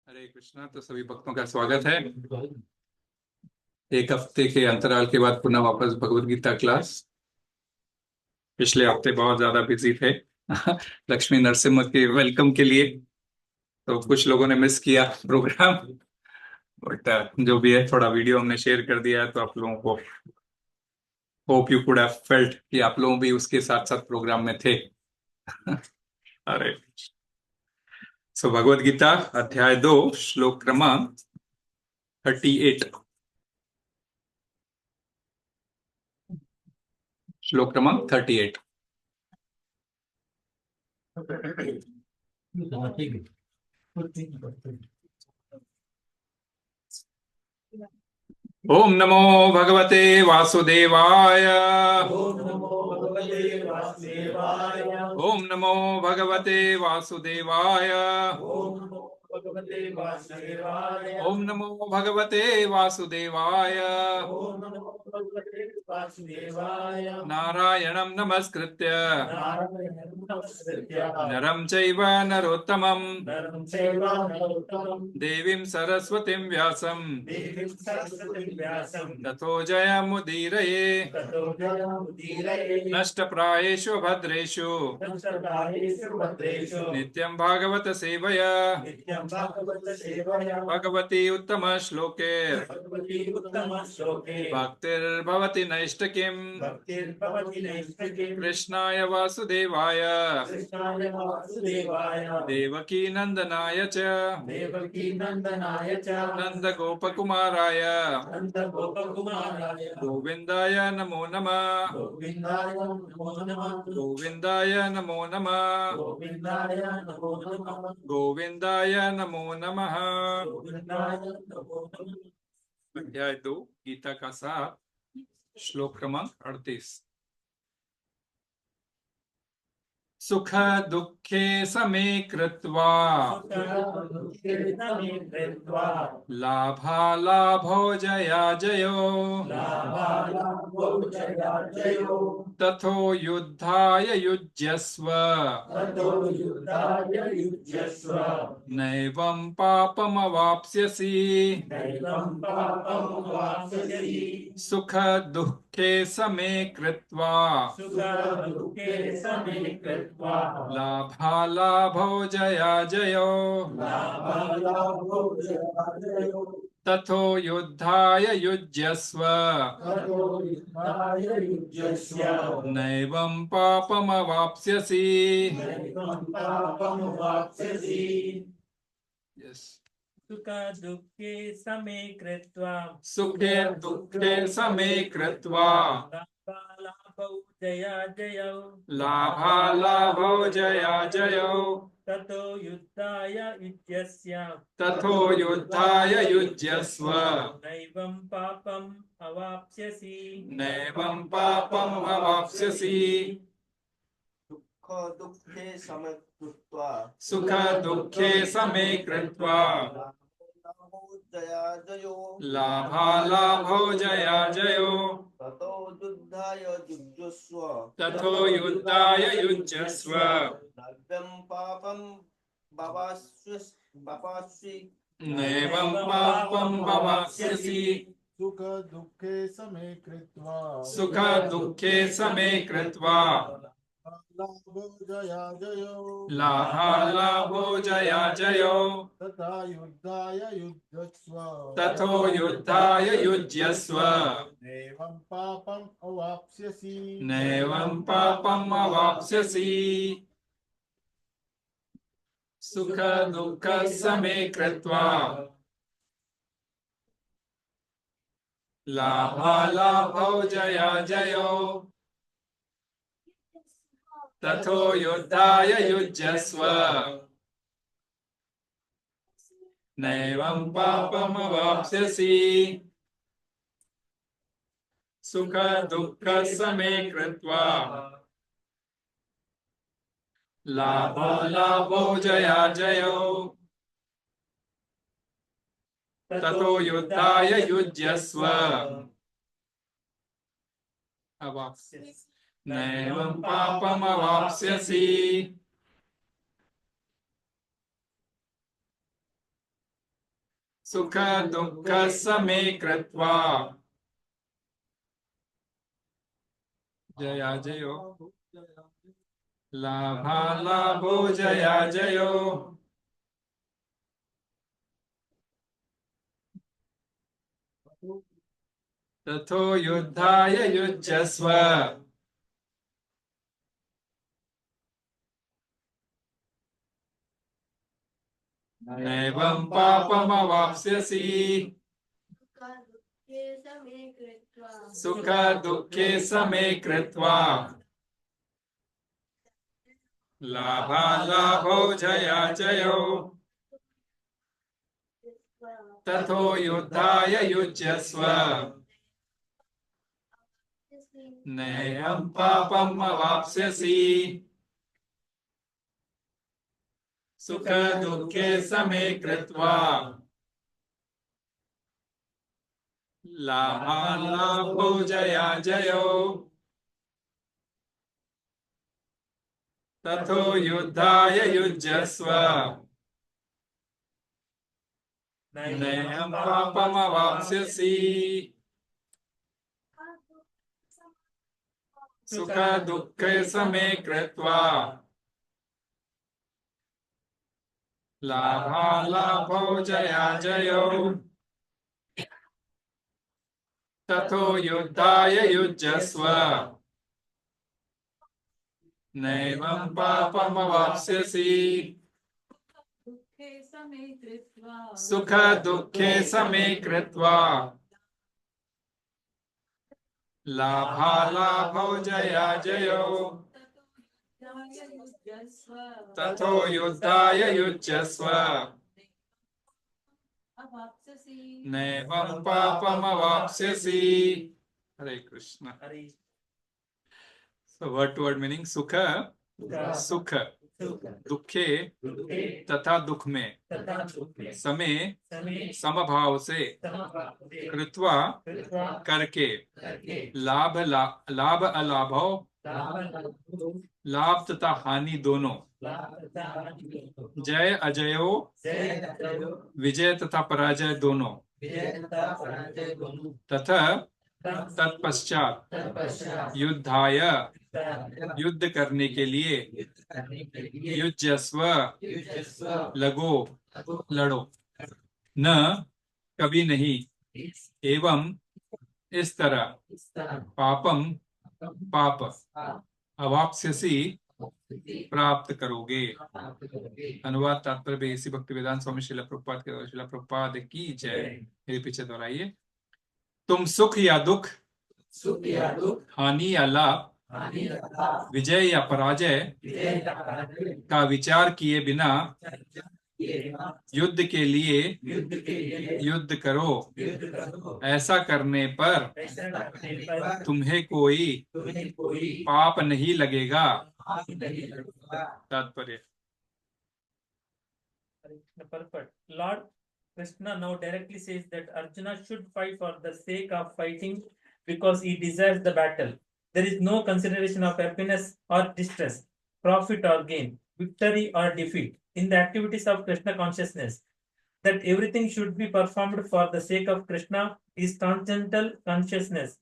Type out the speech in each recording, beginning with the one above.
हरे कृष्णा। तो सभी भक्तों का स्वागत है। एक हफ्ते के अंतराल के बाद पुनः वापस भगवत गीता क्लास। पिछले हफ्ते बहुत ज्यादा बिजी थे लक्ष्मी नरसिम्हा के वेलकम के लिए, तो कुछ लोगों ने मिस किया प्रोग्राम। बट जो भी है, थोड़ा वीडियो हमने शेयर कर दिया है, तो आप लोगों को hope you could have felt कि आप लोग भी उसके साथ साथ प्रोग्राम में थे। अरे, सो भगवत गीता अध्याय 2 श्लोक क्रमांक 38। श्लोक क्रमांक 38। ओम नमो भगवते वासुदेवाय। ओम नमो भगवते वासुदेवाय। ओम नमो भगवते वासुदेवाय। ओम नमो भगवते वासुदेवाय। ओम नमो भगवते वासुदेवाय। ओम नमो भगवते वासुदेवाय। नारायणं नमस्कृत्य नारायणं नमस्कृत्य नरं चैव नरोत्तमं नरं चैव नरोत्तमं देवीं सरस्वतीं व्यासं देवीं सरस्वतीं व्यासं ततो जयमुदीरये। ततो जयमुदीरये। नष्टप्रायेषु भद्रेषु नमस्कारेषु भद्रेषु नित्यं भागवत सेवया नित्यं भागवत सेवया भगवती उत्तम श्लोके भगवती उत्तम श्लोके भक्तिर्भवति नैष्ठिकीम् भक्तिर्भवति नैष्ठिकीम् कृष्णाय वासुदेवाय कृष्णाय वासुदेवाय देवकी नंदनाय च देवकी नंदनाय च नंदगोपकुमाराय नन्दगोपकुमाराय गोविन्दाय नमो नमः। गोविन्दाय नमो नमः। गोविन्दाय नमो नमः। गोविन्दाय नमो नमः। गोविन्दाय नमो नमः। गोविन्दाय नमो नमः। अध्याय 2 गीता का सार, श्लोक क्रमांक 38। सुख दुःखे समे कृत्वा सुख-दुःखे समे कृत्वा लाभालाभौ जयाजयो लभालाभौ जयाजयो ततो युद्धाय युज्यस्व ततो युद्धाय युज्यस्व नैवं पापमवाप्स्यसि नैवं पापमवाप्स्यसि सुख दुःखे समे कृत्वा सुख-दुःखे समे कृत्वा लाभालाभौ जयाजयो लभालाभौ जयाजयो ततो युद्धाय युज्यस्व ततो युद्धाय युज्यस्व नैवं पापमवाप्स्यसि। नैवं पापमवाप्स्यसि। Yes. सुख-दुःखे समे कृत्वा सुखे दुःखे समे कृत्वा लābhālābhau जयाजयौ लाभालाभौ जयाजयौ ततो युद्धाय युज्यस्य ततो युद्धाय युज्यस्व नैवं पापम् अवाप्स्यसि। नैवं पापम् अवाप्स्यसि। दुःखे समे कृत्वा सुख दुःखे समे कृत्वा जयाजयो लाभालाभौ जयाजयो ततो युद्धाय युज्यस्व ततो युद्धाय युज्यस्व नव्यं पापं भवास्यसि नैवं पापं भवाप्स्यसि। सुख दुःखे समे कृत्वा सुख दुःखे समे कृत्वा लाभो जयाजयो लाभालाभौ जयाजयो तथा युद्धाय युज्यस्व ततो युद्धाय युज्यस्व नैवं पापम् अवाप्स्यसि। नैवं पापम् अवाप्स्यसि। सुख दुःख समे कृत्वा लाभालाभौ जयाजयो ततो युद्धाय युज्यस्व नैवं पापमवाप्स्यसि। सुख दुःख समे कृत्वा लाभालाभौ जयाजयो ततो युद्धाय युज्यस्व अवाप्स्यसि। नैवं पापमवाप्स्यसि। सुख-दुःख समे कृत्वा जयाजयो लाभालाभो जयाजयो ततो युद्धाय युज्यस्व नैवं पापम अवाप्स्यसि सुख दुःखे समे कृत्वा लाभालाभौ जयाजयौ ततो युद्धाय युज्यस्व नैवं पापम अवाप्स्यसि सुख दुःखे समे कृत्वा लाभालाभौ जयाजयौ ततो युद्धाय युज्यस्व नैवं पापम अवाप्स्यसि सुख दुःखे समे कृत्वा लाभालाभौ जयाजयौ ततो युद्धाय युज्यस्व नैवं पापम अवाप्स्यसि सुख दुःखे समे कृत्वा लाभालाभौ जयाजयौ ततो युद्धाय युज्यस्व नैवं पापम अवाप्स्यसि। हरे Krishna. So word to word meaning सुख सुख दुःखे तथा दुख में समय समभाव से कृत्वा करके लाभ अलाभौ लाभ तथा हानि दोनों जय अजयो विजय तथा पराजय दोनों तथा तत्पश्चात युद्धाय युद्ध करने के लिए युज्यस्व लगो लड़ो न कभी नहीं एवं इस तरह पापम पाप अवाप्स्यसि प्राप्त करोगे। अनुवाद तात्पर्य इसी भक्ति वेदांत स्वामी शिला प्रभुपाद की जय। मेरे पीछे दोहराइए। तुम सुख या दुख हानि या लाभ विजय या पराजय का विचार किए बिना युद्ध के लिए युद्ध करो। ऐसा करने पर तुम्हें कोई पाप नहीं लगेगा। तात्पर्य Perfect. Lord Krishna now directly says that Arjuna should fight for the sake of fighting because he desires the battle. There is no consideration of happiness or distress, profit or gain, victory or defeat in the activities of Krishna consciousness. That everything should be performed for the sake of Krishna is transcendental consciousness.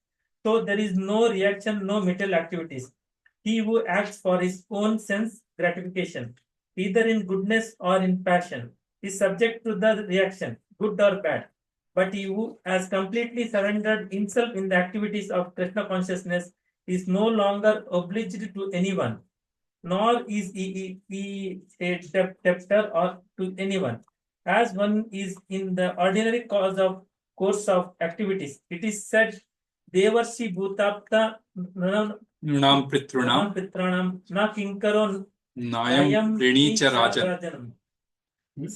So there is no reaction, no material activities. He who acts for his own sense gratification, either in goodness or in passion, is subject to the reaction, good or bad. But he who has completely surrendered himself in the activities of Krishna consciousness is no longer obliged to anyone, nor is he a debtor or to anyone. As one is in the ordinary course of activities, it is said, Devarshi Bhutapta नृणाम पितॄणाम na kinkaro नायं प्रणीच राजन्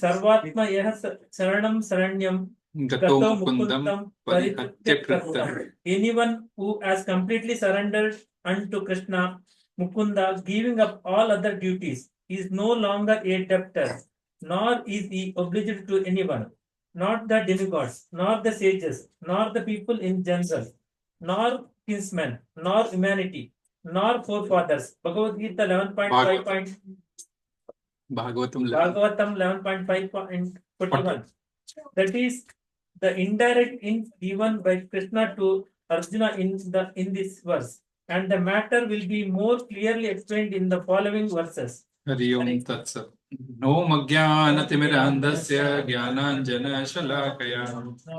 सर्वात्मा यह शरणम शरण्यम गतो मुकुंदम परिहत्य कृतं। Anyone who has completely surrendered unto Krishna, Mukunda, giving up all other duties, is no longer a debtor, nor is he obliged to anyone, not the demigods, nor the sages, nor the people in general, nor kinsmen, nor humanity, nor forefathers. Bhagavad Gita 11.5. Bhagavatam Bhagavatam 11.5.41. That is the indirect hint given by Krishna to Arjuna in this verse, and the matter will be more clearly explained in the following verses. Hari Om Tat Sat. Om Ajnanatimidandasya Jnananjana-shalakaya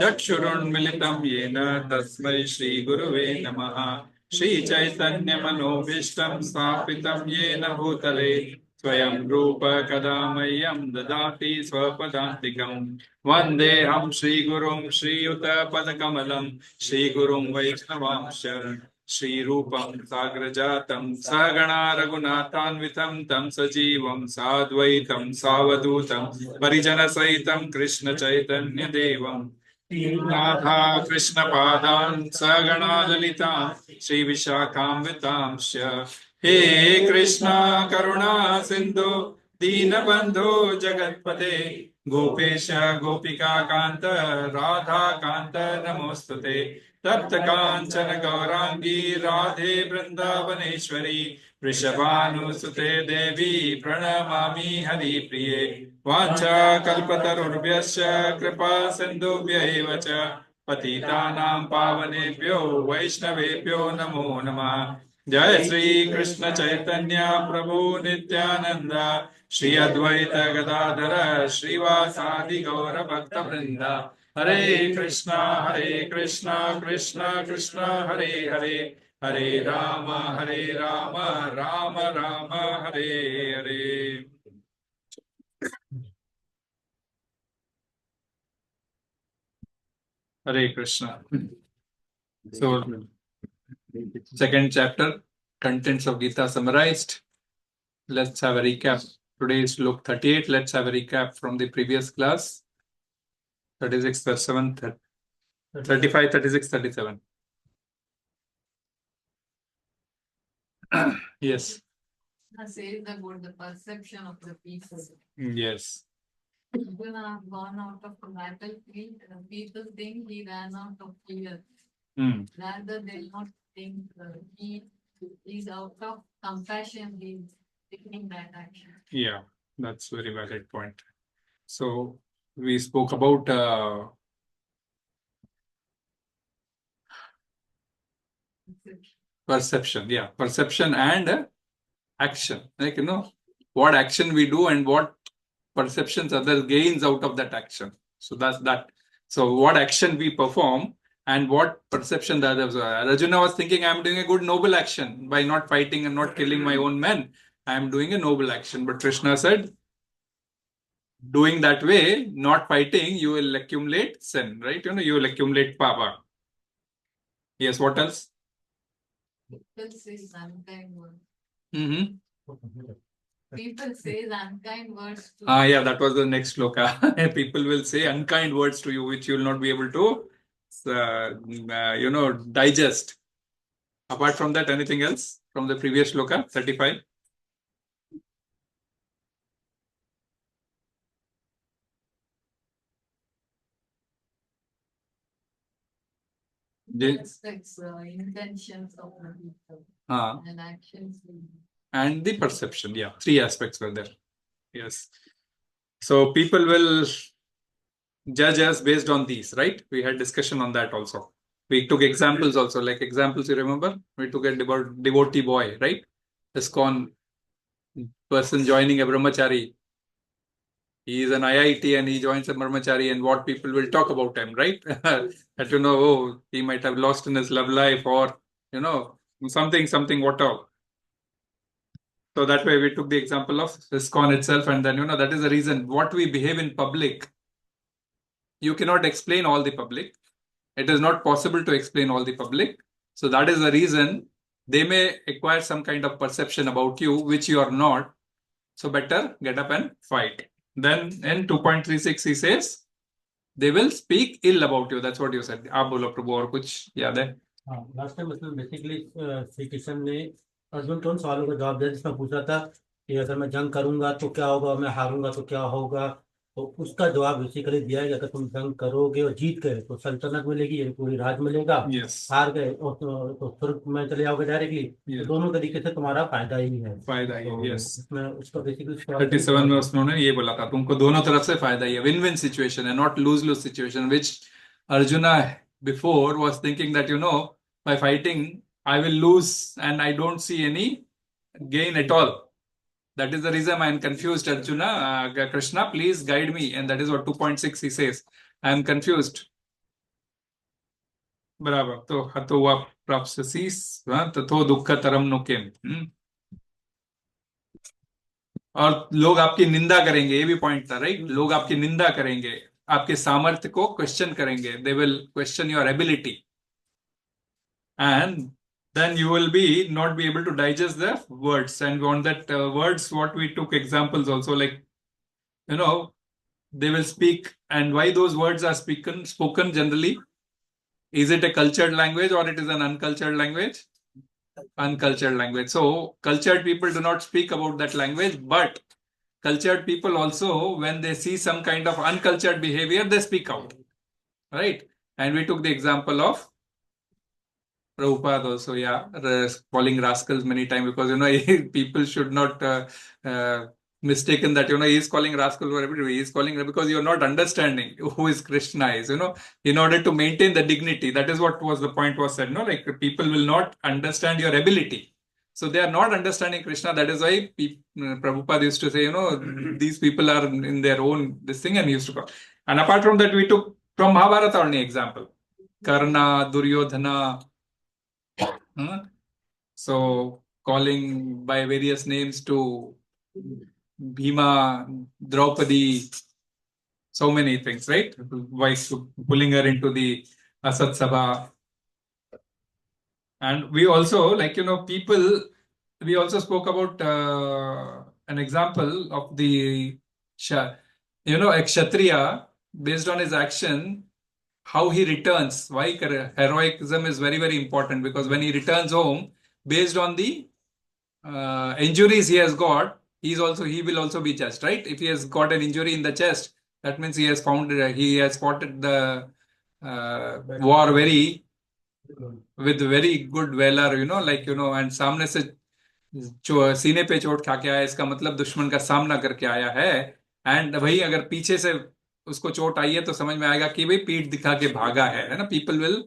Chakshurunmilitam Yena Tasmai Shri Guruve Namaha. Shri Chaitanya Manobhishtam Sthapitam Yena Bhutale Swayam Rupa Kadamayam Dadati Swapadantikam Vandeham Shri Gurum Shri Yuta Padakamalam Shri Gurum Vaishnavamsha Shri Rupam Sagrajatam Sagana Raghunathanvitam Tam Sajivam Sadvaitam Savadutam Parijana Saitam Krishna Chaitanya Devam Radha Krishna Padan Sagana Lalitam Shri Vishakam Vitamsya He Krishna Karuna Sindhu Deenabandhu Jagatpate Gopesha Gopika Kanta Radha Kanta Namostute Tapta Kanchana Gaurangi Radhe Vrindavaneshwari Vrishabhanusute Devi Pranamami Hari Priye Vancha Kalpatarurvyasya Kripa Sindhubhya eva cha Patitanam Pavanebhyo Vaishnavebhyo Namo Namah Jai Shri Krishna Chaitanya Prabhu Nityananda Shri Advaita Gadadhara Srivasadi Gaura Bhakta Vrinda Hare Krishna, Krishna Krishna, Hare Hare, Hare Rama, Rama Rama, Hare Hare. Hare Krishna. So, second chapter, contents of Gita summarized. Let's have a recap. Today is Slok 38. Let's have a recap from the previous class. 36, 37, 35, 36, 37. Yes. Says about the perception of the people. Yes. People have gone out of the battlefield. People think he ran out of fear. Rather, they not think he is out of compassion. He is taking that action. Yeah, that's very valid point. So we spoke about perception. Yeah, perception and action. Like, what action we do and what perceptions others gains out of that action. So that's that. So what action we perform and what perception the others are. Arjuna was thinking, I'm doing a good noble action by not fighting and not killing my own men. I'm doing a noble action. But Krishna said, doing that way, not fighting, you will accumulate sin, right? You will accumulate pāpam. Yes, what else? People say unkind words. Mm-hmm. People say unkind words to Yeah, that was the next shloka. People will say unkind words to you, which you will not be able to, digest. Apart from that, anything else from the previous shloka, 35? aspects, intentions of the people and actions. And the perception, yeah, 3 aspects were there. Yes. So people will judge us based on these, right? We had discussion on that also. We took examples also, like examples, you remember? We took a devotee boy, right? ISKCON person joining a brahmachari. He is an IIT and he joins a brahmachari, and what people will talk about him, right? That, he might have lost in his love life or, something, whatever. So that way we took the example of ISKCON itself, and then, that is the reason what we behave in public. You cannot explain all the public. It is not possible to explain all the public. So that is the reason they may acquire some kind of perception about you, which you are not. So better get up and fight. Then in 2.36 he says, they will speak ill about you. That's what you said. आप बोलो प्रभु, और कुछ याद है? Last time उसमें basically Shri Krishna ने अर्जुन को उन सवालों का जवाब दिया जिसमें पूछा था कि अगर मैं जंग करूंगा तो क्या होगा, मैं हारूंगा तो क्या होगा, तो उसका जवाब बेसिकली दिया है कि अगर तुम जंग करोगे और जीत गए तो सल्तनत मिलेगी, यानी पूरी राज मिलेगा। Yes. हार गए और तो स्वर्ग में चले जाओगे डायरेक्टली। Yes. तो दोनों तरीके से तुम्हारा फायदा ही है। फायदा ही है, तो yes. उसमें उसका बेसिकली 37 में उन्होंने ये बोला था, तुमको दोनों तरफ से फायदा ही है, विन विन सिचुएशन है, not lose loose situation, which arjuna before was thinking that bye fighting I will lose and I don't see any gain at all. That is the reason I am confused, Arjuna. Krishna, please guide me. And that is what 2.6 he says. I am confused. बराबर, तो हतो वा प्राप्स्यसि ततो दुःख तरम no किम। और लोग आपकी निंदा करेंगे, ये भी पॉइंट था, राइट? लोग आपकी निंदा करेंगे, आपके सामर्थ्य को क्वेश्चन करेंगे, they will question your ability, and then you will be not be able to digest the words. And on that words, what we took examples also, like they will speak, and why those words are spoken generally? Is it a cultured language or it is an uncultured language? Uncultured language. So cultured people do not speak about that language, but cultured people also, when they see some kind of uncultured behavior, they speak out, right? And we took the example of Prabhupada also, calling rascals many times, because people should not mistaken that he is calling rascals for everybody. He is calling because you are not understanding who is Krishna is. In order to maintain the dignity, that is what was the point was said. Like people will not understand your ability, so they are not understanding Krishna. That is why Prabhupada used to say, these people are in their own this thing, and he used to call. And apart from that, we took from Mahabharata only example, Karna, Duryodhana. So calling by various names to Bhima, Draupadi, so many things, right? By pulling her into the Asat Sabha. And we also, people, we also spoke about an example of the, a Kshatriya, based on his action, how he returns, why heroism is very, very important, because when he returns home, based on the injuries he has got, he will also be judged, right? If he has got an injury in the chest, that means he has spotted the war with very good valor, and सामने से सीने पे चोट खा के आया, इसका मतलब दुश्मन का सामना करके आया है। एंड वही अगर पीछे से उसको चोट आई है तो समझ में आएगा कि भाई पीठ दिखा के भागा है ना? People will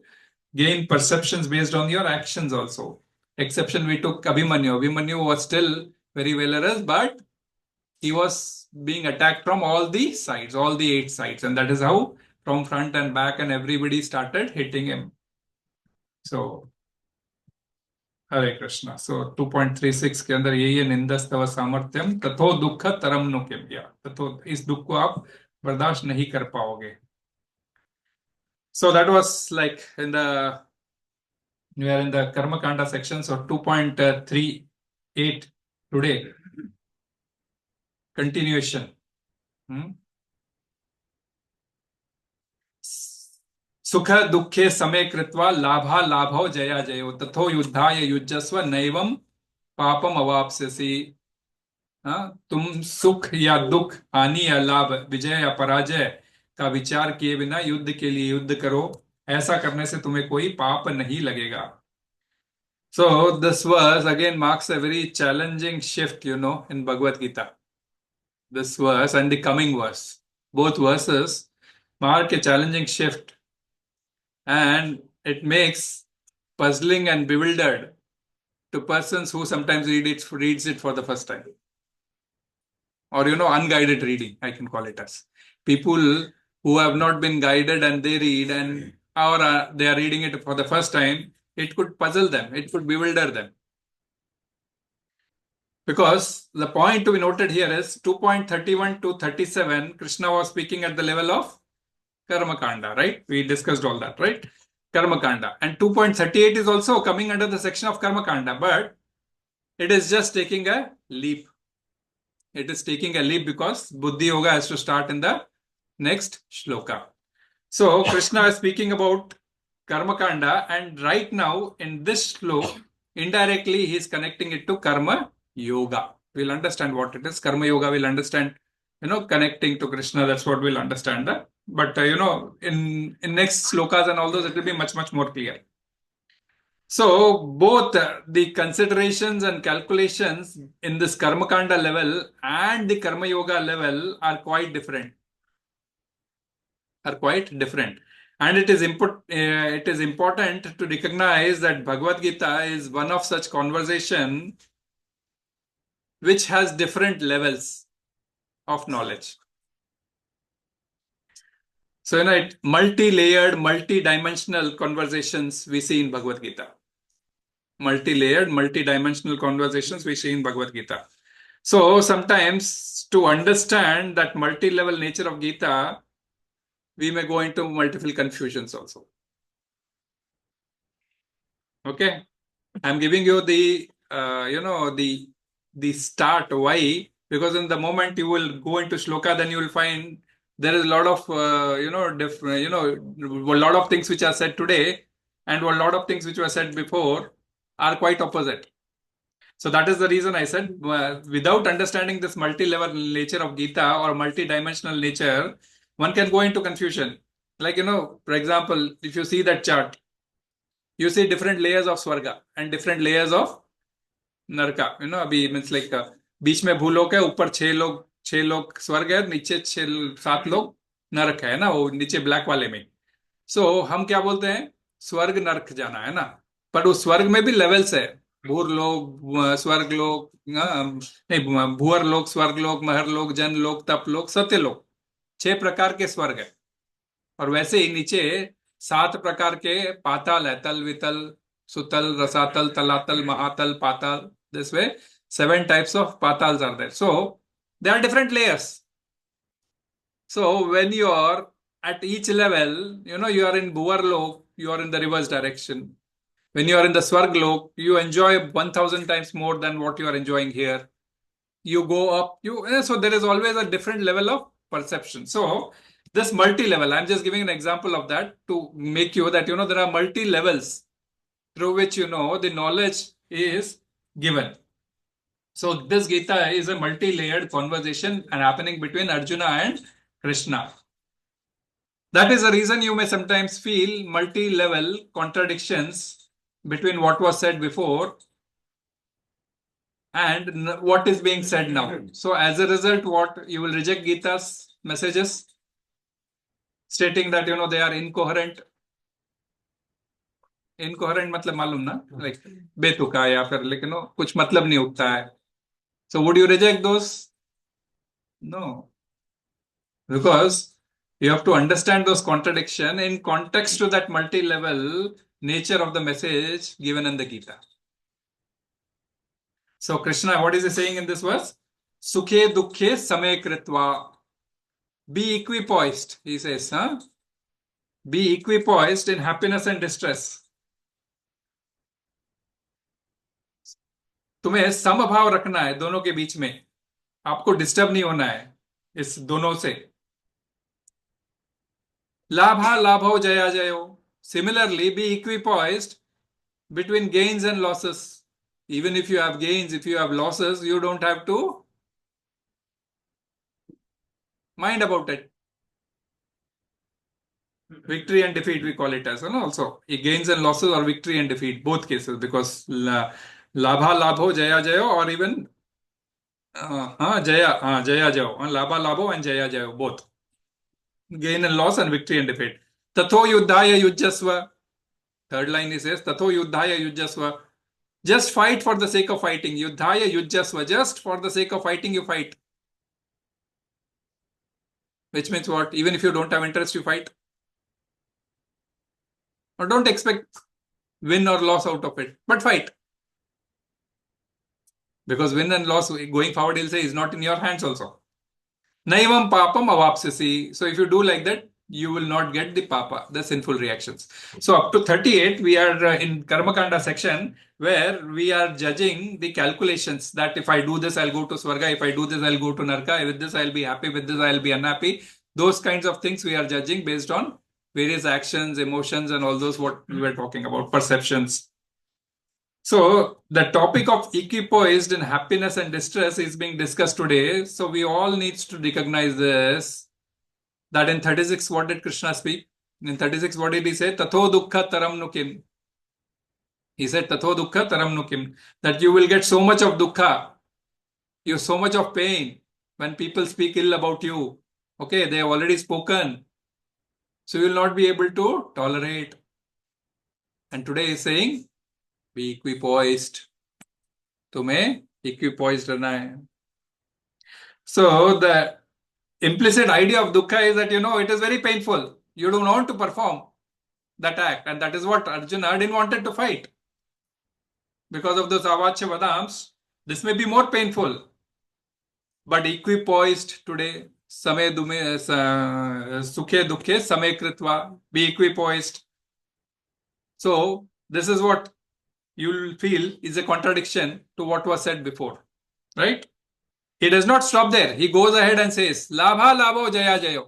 gain perceptions based on your actions also. Exception we took Abhimanyu. Abhimanyu was still very valorous, but he was being attacked from all the sides, all the 8 sides, and that is how from front and back and everybody started hitting him. So हरे कृष्णा। सो 2.36 के अंदर यही है, निंदस्तव सामर्थ्यम ततो दुःख तरम नु किम, ततो इस दुख को आप बर्दाश्त नहीं कर पाओगे। So that was like we are in the Karma Kanda section. So 2.38 today, continuation. sukha-duḥkhe same kṛtvā lābhālābhau jayājayau tato yuddhāya yujyasva naivaṁ pāpam avāpsyasi। तुम सुख या दुख, हानि या लाभ, विजय या पराजय का विचार किए बिना युद्ध के लिए युद्ध करो, ऐसा करने से तुम्हें कोई पाप नहीं लगेगा। So this verse again marks a very challenging shift, in Bhagavad Gita. This verse and the coming verse, both verses mark a challenging shift, and it makes puzzling and bewildered to persons who sometimes reads it for the first time, or unguided reading, I can call it as. People who have not been guided and they read, and or they are reading it for the first time, it could puzzle them, it could bewilder them. Because the point to be noted here is 2.31 to 37, Krishna was speaking at the level of Karma Kanda, right? We discussed all that, right? Karma Kanda. And 2.38 is also coming under the section of Karma Kanda, but it is just taking a leap. It is taking a leap because Buddhi Yoga has to start in the next shloka. So Krishna is speaking about Karma Kanda, and right now in this shloka, indirectly he is connecting it to Karma Yoga. We'll understand what it is. Karma Yoga, we'll understand connecting to Krishna. That's what we'll understand that. But, in next slokas and all those, it will be much, much more clear. So both the considerations and calculations in this Karmakanda level and the Karma Yoga level are quite different. And it is important to recognize that Bhagavad Gita is one of such conversation which has different levels of knowledge. So, multi-layered, multi-dimensional conversations we see in Bhagavad Gita. Multi-layered, multi-dimensional conversations we see in Bhagavad Gita. So, sometimes to understand that multi-level nature of Gita, we may go into multiple confusions also. Okay? I'm giving you the, the start. Why? Because in the moment you will go into shloka, then you will find there is a lot of, a lot of things which are said today and a lot of things which were said before are quite opposite. So that is the reason I said, without understanding this multi-level nature of Gita or multi-dimensional nature, one can go into confusion. Like, for example, if you see that chart, you see different layers of Swarga and different layers of Narka. Abhi means like, बीच में भूलोक है, ऊपर 6 लोग स्वर्ग है, नीचे 7 लोग नरक है ना, वो नीचे ब्लैक वाले में. सो हम क्या बोलते हैं, स्वर्ग नरक जाना है ना, पर उस स्वर्ग में भी लेवल्स है. भूर लोग, स्वर्ग लोग, नहीं, भूअर लोग, स्वर्ग लोग, महर लोग, जन लोग, तप लोग, सत्य लोग, 6 प्रकार के स्वर्ग है. और वैसे ही नीचे 7 प्रकार के पाताल है, तल, वितल, सुतल, रसातल, तलातल, महातल, पाताल. This way 7 types of patals are there. So there are different layers. So when you are at each level, you are in Bhuvar Lok, you are in the reverse direction. When you are in the Swarg Lok, you enjoy 1000 times more than what you are enjoying here. You go up, so there is always a different level of perception. So this multi-level, I'm just giving an example of that to make you that, there are multi-levels through which, the knowledge is given. So this Gita is a multi-layered conversation and happening between Arjuna and Krishna. That is the reason you may sometimes feel multi-level contradictions between what was said before and what is being said now. So as a result, what you will reject Gita's messages, stating that, they are incoherent. Incoherent मतलब मालूम ना, like बेतुका या फिर लेकिन कुछ मतलब नहीं उठता है. So would you reject those? No. Because you have to understand those contradictions in context to that multi-level nature of the message given in the Gita. So Krishna, what is he saying in this verse? Sukha-duḥkhe samay kṛtvā. Be equipoised, he says. Be equipoised in happiness and distress. तुम्हें समभाव रखना है दोनों के बीच में, आपको disturb नहीं होना है इस दोनों से. lābhālābhau jayājayau. Similarly, be equipoised between gains and losses. Even if you have gains, if you have losses, you don't have to mind about it. Victory and defeat, we call it as well. Also, gains and losses or victory and defeat, both cases, because lābhālābhau jayājayau or even jayājayau, lābhālābhau and jayājayau, both. Gain and loss and victory and defeat. Tato yuddhāya yujyasva. Third line he says, tato yuddhāya yujyasva. Just fight for the sake of fighting. Yuddhāya yujyasva. Just for the sake of fighting, you fight. Which means what? Even if you don't have interest, you fight. Or don't expect win or loss out of it, but fight. Because win and loss going forward, he'll say, is not in your hands also. Naivaṁ pāpam avāpsyasi. So if you do like that, you will not get the papa, the sinful reactions. So up to 38, we are in Karmakanda section where we are judging the calculations that if I do this, I'll go to Swarga. If I do this, I'll go to Narka. With this, I'll be happy. With this, I'll be unhappy. Those kinds of things we are judging based on various actions, emotions, and all those what we were talking about, perceptions. So the topic of equipoised in happiness and distress is being discussed today. So we all needs to recognize this, that in 36, what did Krishna speak? In 36, what did he say? Tato dukkha taram nukim. He said, Tato dukkha taram nukim. That you will get so much of dukkha, you so much of pain when people speak ill about you. Okay, they have already spoken. So you will not be able to tolerate. And today he is saying, be equipoised. तुम्हें equipoised रहना है. So the implicit idea of dukkha is that, it is very painful. You don't want to perform that act. And that is what Arjuna didn't wanted to fight. Because of those avāpsyasi, this may be more painful. But equipoised today, sukha-duḥkhe samay kṛtvā, be equipoised. So this is what you will feel is a contradiction to what was said before, right? He does not stop there. He goes ahead and says, lābhālābhau jayājayau.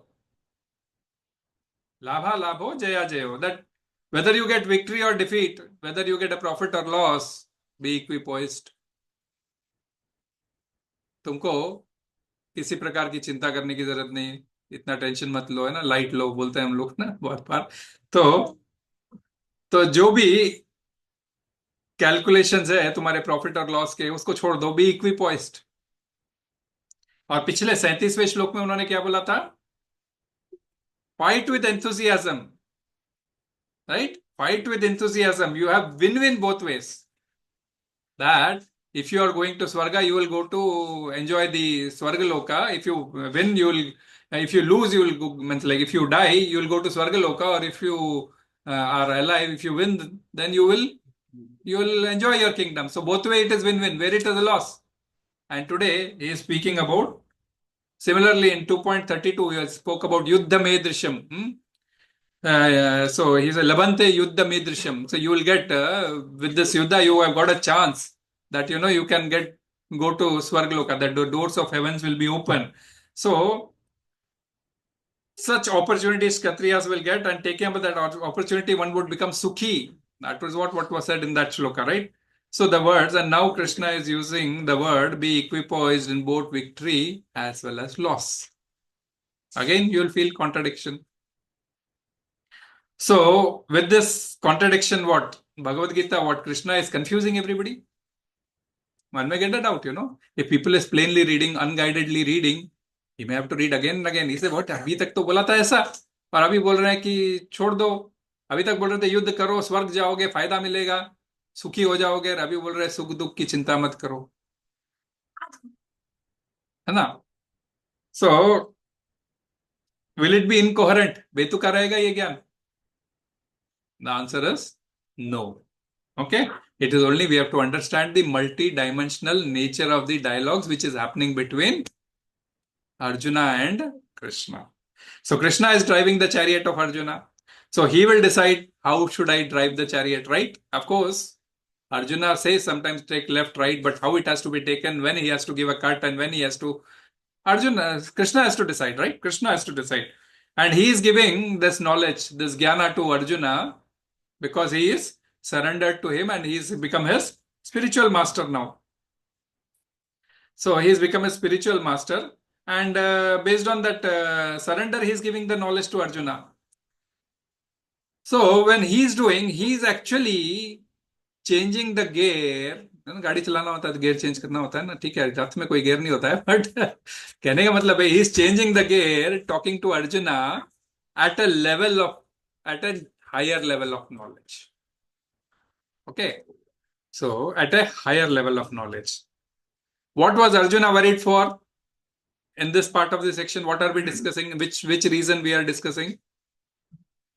Lābhālābhau jayājayau. That whether you get victory or defeat, whether you get a profit or loss, be equipoised. तुमको किसी प्रकार की चिंता करने की जरूरत नहीं, इतना टेंशन मत लो, है ना, लाइट लो बोलते हैं हम लोग ना बहुत बार. तो जो भी कैलकुलेशंस है तुम्हारे प्रॉफिट और लॉस के, उसको छोड़ दो, बी इक्विपॉइस्ड. और पिछले 37वें श्लोक में उन्होंने क्या बोला था? Fight with enthusiasm, right? Fight with enthusiasm. You have win-win both ways. That if you are going to Swarga, you will go to enjoy the Swargaloka. If you win, if you lose, you will go, means like if you die, you will go to Swargaloka, or if you are alive, if you win, then you will enjoy your kingdom. So both way it is win-win, where it is a loss. And today he is speaking about, similarly in 2.32, he spoke about yuddha medrisham. So he said, labhante yuddha medrisham. So you will get, with this yuddha, you have got a chance that, you can go to Swargaloka, that the doors of heavens will be open. So such opportunities Kshatriyas will get, and taking up that opportunity, one would become sukhi. That was what was said in that shloka, right? So the words, and now Krishna is using the word, be equipoised in both victory as well as loss. Again, you will feel contradiction. So with this contradiction, what? Bhagavad Gita, what? Krishna is confusing everybody? One may get a doubt, If people is plainly reading, unguidedly reading, he may have to read again and again. He say, what? अभी तक तो बोला था ऐसा, और अभी बोल रहे हैं कि छोड़ दो. अभी तक बोल रहे थे युद्ध करो, स्वर्ग जाओगे, फायदा मिलेगा, सुखी हो जाओगे. अभी बोल रहे हैं सुख दुख की चिंता मत करो, है ना? So will it be incoherent? बेतुका रहेगा ये ज्ञान? The answer is no. Okay? It is only we have to understand the multi-dimensional nature of the dialogues which is happening between Arjuna and Krishna. So Krishna is driving the chariot of Arjuna. So he will decide how should I drive the chariot, right? Of course, Arjuna says sometimes take left, right, but how it has to be taken, when he has to give a cut, and when he has to, Krishna has to decide, right? Krishna has to decide. And he is giving this knowledge, this jnana to Arjuna, because he is surrendered to him and he's become his spiritual master now. So he's become a spiritual master, and based on that surrender, he's giving the knowledge to Arjuna. So when he's doing, he's actually changing the gear. गाड़ी चलाना होता है तो gear change करना होता है ना, ठीक है, रथ में कोई gear नहीं होता है, but कहने का मतलब है he's changing the gear, talking to Arjuna at a higher level of knowledge. Okay, so at a higher level of knowledge. What was Arjuna worried for in this part of the section? What are we discussing? Which reason we are discussing?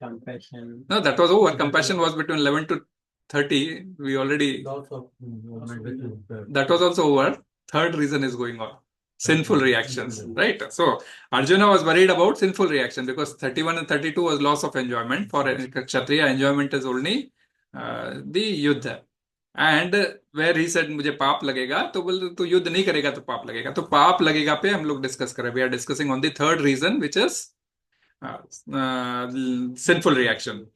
Compassion. No, that was over. Compassion was between 11 to 30. We already... That was also over. Third reason is going on. Sinful reactions, right? So Arjuna was worried about sinful reaction because 31 and 32 was loss of enjoyment. For a Kshatriya, enjoyment is only the yuddha. And where he said मुझे पाप लगेगा, तो बोल तो युद्ध नहीं करेगा तो पाप लगेगा. तो पाप लगेगा पे हम लोग डिस्कस करें. We are discussing on the third reason, which is sinful reaction.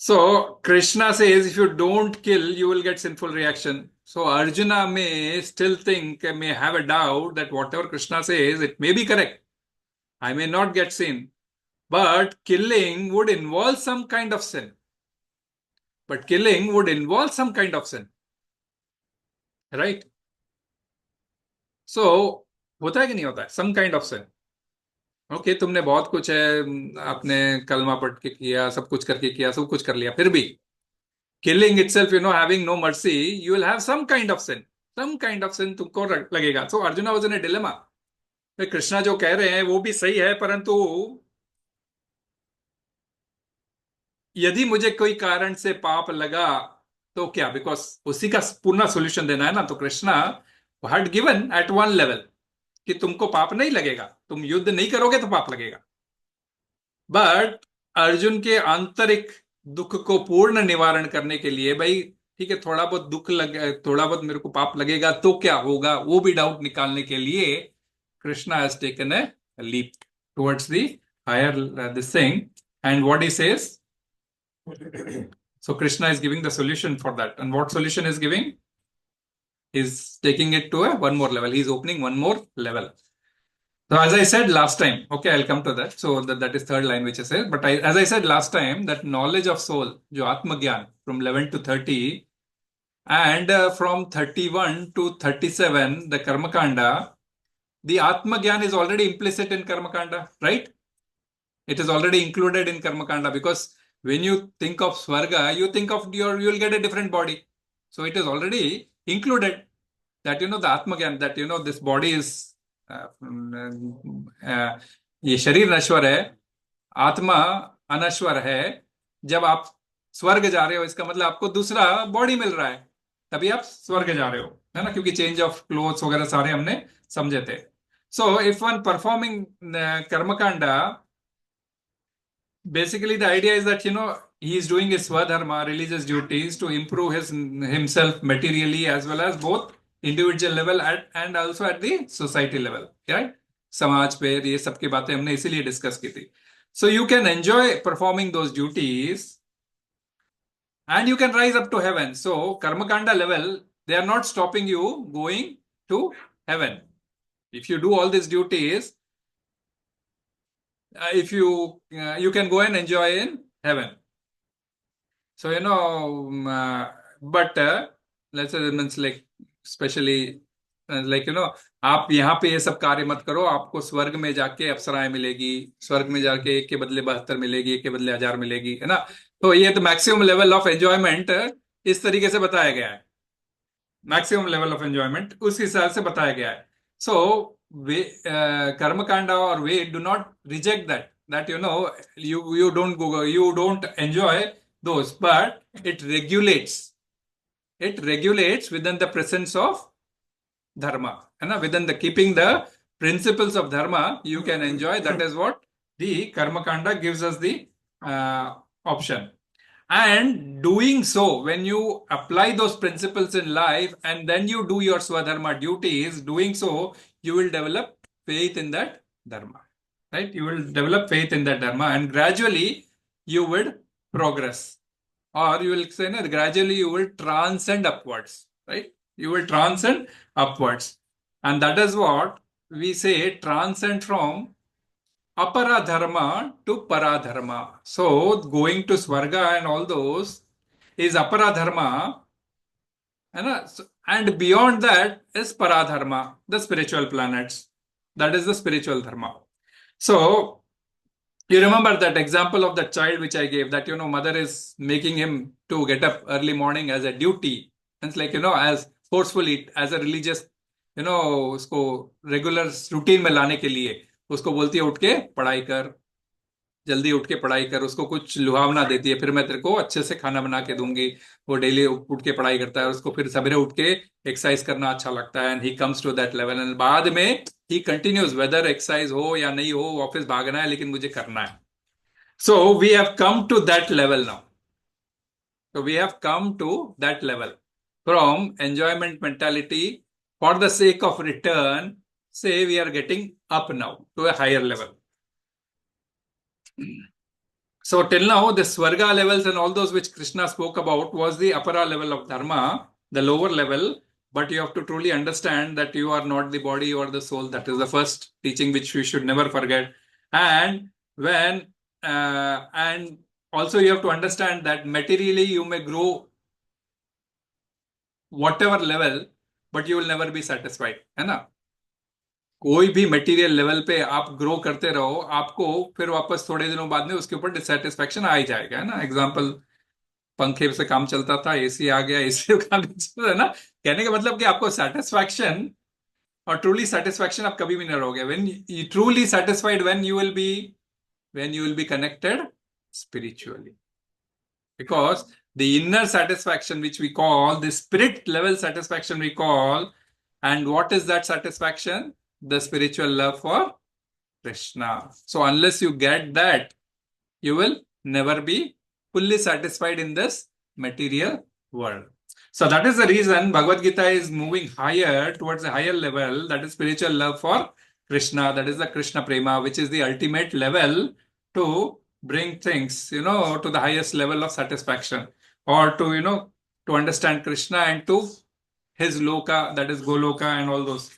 So Krishna says, if you don't kill, you will get sinful reaction. So Arjuna may still think, may have a doubt that whatever Krishna says, it may be correct. I may not get sin, but killing would involve some kind of sin. But killing would involve some kind of sin, right? So होता है कि नहीं होता है? Some kind of sin. Okay, तुमने बहुत कुछ है, आपने कलमा पढ़ के किया, सब कुछ करके किया, सब कुछ कर लिया, फिर भी killing itself, having no mercy, you will have some kind of sin. Some kind of sin तुमको लगेगा. So Arjuna was in a dilemma. Krishna जो कह रहे हैं वो भी सही है, परंतु यदि मुझे कोई कारण से पाप लगा तो क्या? बिकॉज उसी का पूर्ण सोल्यूशन देना है ना. तो Krishna had given at one level कि तुमको पाप नहीं लगेगा, तुम युद्ध नहीं करोगे तो पाप लगेगा. बट अर्जुन के आंतरिक दुख को पूर्ण निवारण करने के लिए, भाई ठीक है, थोड़ा बहुत दुख लगे, थोड़ा बहुत मेरे को पाप लगेगा तो क्या होगा, वो भी डाउट निकालने के लिए Krishna has taken a leap towards the higher this thing. And what he says, so Krishna is giving the solution for that. And what solution is giving? He's taking it to a one more level. He's opening one more level. So as I said last time, okay, I'll come to that. So that is third line which I said. But as I said last time, that knowledge of soul, jo Atma Gyan, from 11 to 30, and from 31 to 37, the Karma Kanda, the Atma Gyan is already implicit in Karma Kanda, right? It is already included in Karma Kanda, because when you think of Swarga, you think of you'll get a different body. So it is already included that, the Atma Gyan, that, this body is, ये शरीर नश्वर है, आत्मा अनश्वर है. जब आप स्वर्ग जा रहे हो, इसका मतलब आपको दूसरा बॉडी मिल रहा है, तभी आप स्वर्ग जा रहे हो, है ना, क्योंकि चेंज ऑफ क्लोथ्स वगैरह सारे हमने समझे थे. So if one performing karmakanda, basically the idea is that he is doing his swadharma, religious duties, to improve himself materially as well as both individual level and also at the society level, right? समाज पे ये सब की बातें हमने इसीलिए discuss की थी. So you can enjoy performing those duties and you can rise up to heaven. So karmakanda level, they are not stopping you going to heaven. If you do all these duties, if you can go and enjoy in heaven. So but let's say, means like, especially like आप यहाँ पे ये सब कार्य मत करो, आपको स्वर्ग में जाके अप्सराएं मिलेगी, स्वर्ग में जाके एक के बदले 72 मिलेगी, एक के बदले 1000 मिलेगी, है ना. तो ये तो मैक्सिमम लेवल ऑफ एंजॉयमेंट इस तरीके से बताया गया है, मैक्सिमम लेवल ऑफ एंजॉयमेंट उस हिसाब से बताया गया है. सो कर्मकांडा और we do not reject that you don't go, you don't enjoy those, but it regulates within the presence of dharma, and within the keeping the principles of dharma, you can enjoy. That is what the karma kanda gives us the option. And doing so, when you apply those principles in life and then you do your swadharma duties, doing so, you will develop faith in that dharma, right? You will develop faith in that dharma, and gradually you would progress, or you will say, no, gradually you will transcend upwards, right? You will transcend upwards. And that is what we say, transcend from apara dharma to para dharma. So going to Swarga and all those is apara dharma, and beyond that is para dharma, the spiritual planets. That is the spiritual dharma. So you remember that example of that child which I gave, that mother is making him to get up early morning as a duty. It's like as forcefully as a religious, उसको regular routine में लाने के लिए उसको बोलती है, उठ के पढ़ाई कर, जल्दी उठ के पढ़ाई कर, उसको कुछ लुभावना देती है, फिर मैं तेरे को अच्छे से खाना बना के दूंगी. वो डेली उठ के पढ़ाई करता है, उसको फिर सवेरे उठ के एक्सरसाइज करना अच्छा लगता है, and he comes to that level, and बाद में ही कंटिन्यूज, वेदर एक्सरसाइज हो या नहीं हो, ऑफिस भागना है लेकिन मुझे करना है. So we have come to that level now. So we have come to that level from enjoyment mentality for the sake of return. Say we are getting up now to a higher level. So till now, the Swarga levels and all those which Krishna spoke about was the Apara level of Dharma, the lower level. But you have to truly understand that you are not the body, you are the soul. That is the first teaching which we should never forget. And and also you have to understand that materially you may grow whatever level, but you will never be satisfied. है ना? कोई भी material level पे आप grow करते रहो, आपको फिर वापस थोड़े दिनों बाद में उसके ऊपर डिससेटिस्फैक्शन आ ही जाएगा, है ना? एग्जाम्पल, पंखे से काम चलता था, एसी आ गया, एसी का काम चल रहा है ना? कहने का मतलब कि आपको सेटिस्फैक्शन और ट्रूली सेटिस्फैक्शन आप कभी भी नहीं रहोगे. When you truly satisfied, when you will be connected spiritually, because the inner satisfaction which we call the spirit level satisfaction we call, and what is that satisfaction? The spiritual love for Krishna. So unless you get that, you will never be fully satisfied in this material world. So that is the reason Bhagavad Gita is moving higher towards a higher level, that is spiritual love for Krishna. That is the Krishna Prema, which is the ultimate level to bring things, to the highest level of satisfaction, or to, to understand Krishna and to his loka, that is Goloka and all those.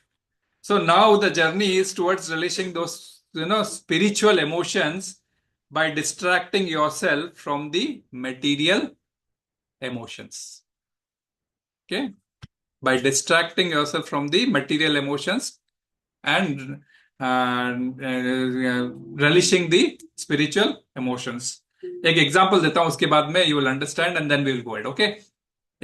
So now the journey is towards releasing those, spiritual emotions by distracting yourself from the material emotions. Okay? By distracting yourself from the material emotions and relishing the spiritual emotions. एक example देता हूं, उसके बाद में you will understand and then we will go it. Okay,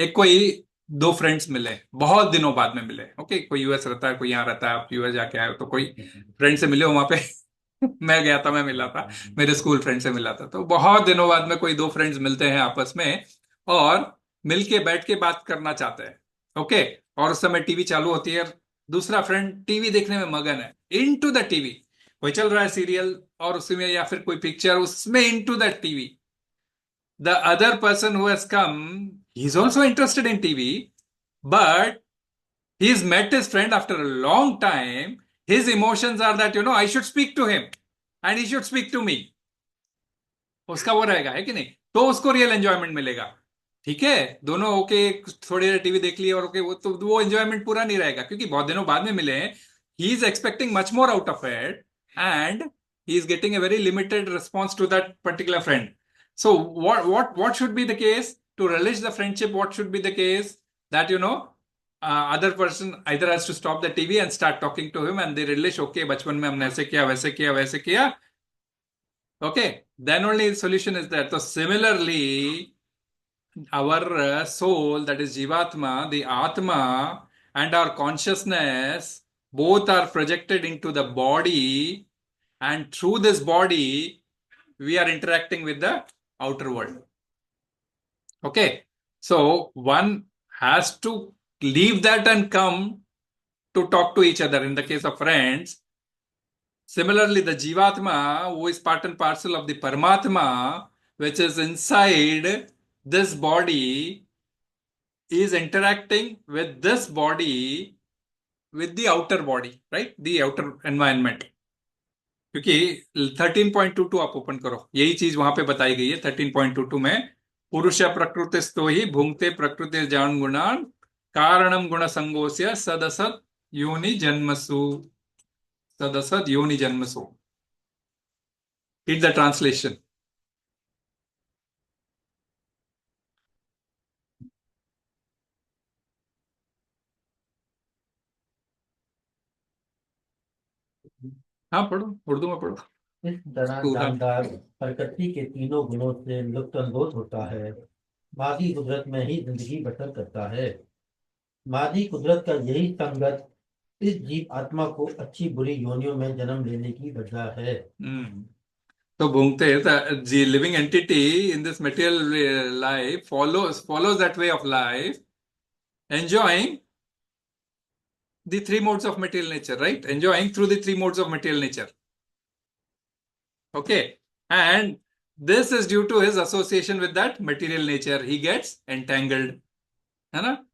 एक कोई दो friends मिले, बहुत दिनों बाद में मिले. ओके, कोई यूएस रहता है, कोई यहाँ रहता है, आप यूएस जाके आए हो, तो कोई फ्रेंड से मिले हो वहां पे. मैं गया था, मैं मिला था, मेरे स्कूल फ्रेंड से मिला था. तो बहुत दिनों बाद में कोई दो फ्रेंड्स मिलते हैं आपस में और मिलके बैठ के बात करना चाहते हैं. ओके, और उस समय टीवी चालू होती है, दूसरा फ्रेंड टीवी देखने में मगन है, इनटू द टीवी. कोई चल रहा है सीरियल और उसमें, या फिर कोई पिक्चर, उसमें into the TV. The other person who has come, he's also interested in TV, but he's met his friend after a long time. His emotions are that, I should speak to him and he should speak to me. उसका वो रहेगा, है कि नहीं? तो उसको real enjoyment मिलेगा. ठीक है, दोनों ओके, थोड़ी देर टीवी देख ली और ओके, वो एंजॉयमेंट पूरा नहीं रहेगा, क्योंकि बहुत दिनों बाद में मिले हैं. He is expecting much more out of it and he is getting a very limited response to that particular friend. So what should be the case to relish the friendship? What should be the case that other person either has to stop the TV and start talking to him, and they relish, okay, बचपन में हमने ऐसे किया, वैसे किया, वैसे किया. Okay, then only the solution is there. So similarly, our soul, that is Jivatma, the Atma, and our consciousness, both are projected into the body, and through this body we are interacting with the outer world. Okay, so one has to leave that and come to talk to each other in the case of friends. Similarly, the Jivatma, who is part and parcel of the Paramatma, which is inside this body, is interacting with this body, with the outer body, right? The outer environment. क्योंकि 13.22 आप open करो, यही चीज वहां पे बताई गई है 13.22 में. पुरुष प्रकृतिस्थो ही भुंक्ते प्रकृति जान गुणान कारणम गुण संगोस्य सदसत योनि जन्मसु. सदसत योनि जन्मसु. Read the translation. हाँ पढ़ो, उर्दू में पढ़ो. इस तरह जानदार प्रकृति के तीनों गुणों से लुत्फानंदोज होता है. मादी कुदरत में ही जिंदगी बसर करता है. मादी कुदरत का यही संगत इस जीव आत्मा को अच्छी बुरी योनियों में जन्म लेने की वजह है. तो भूंगते, the living entity in this material life follows that way of life, enjoying the three modes of material nature, right? Enjoying through the three modes of material nature. Okay, and this is due to his association with that material nature. He gets entangled,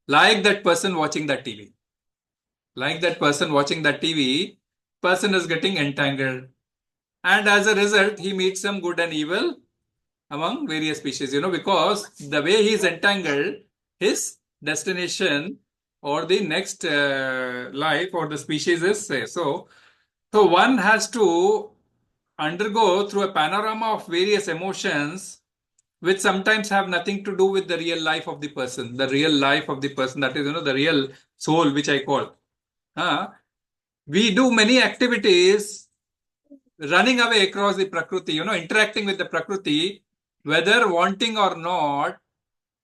like that person watching that TV. Like that person watching that TV, person is getting entangled, and as a result, he meets some good and evil among various species, because the way he is entangled, his destination or the next life or the species is so one has to undergo through a panorama of various emotions which sometimes have nothing to do with the real life of the person, that is, the real soul, which I call. We do many activities running away across the Prakriti, interacting with the Prakriti, whether wanting or not,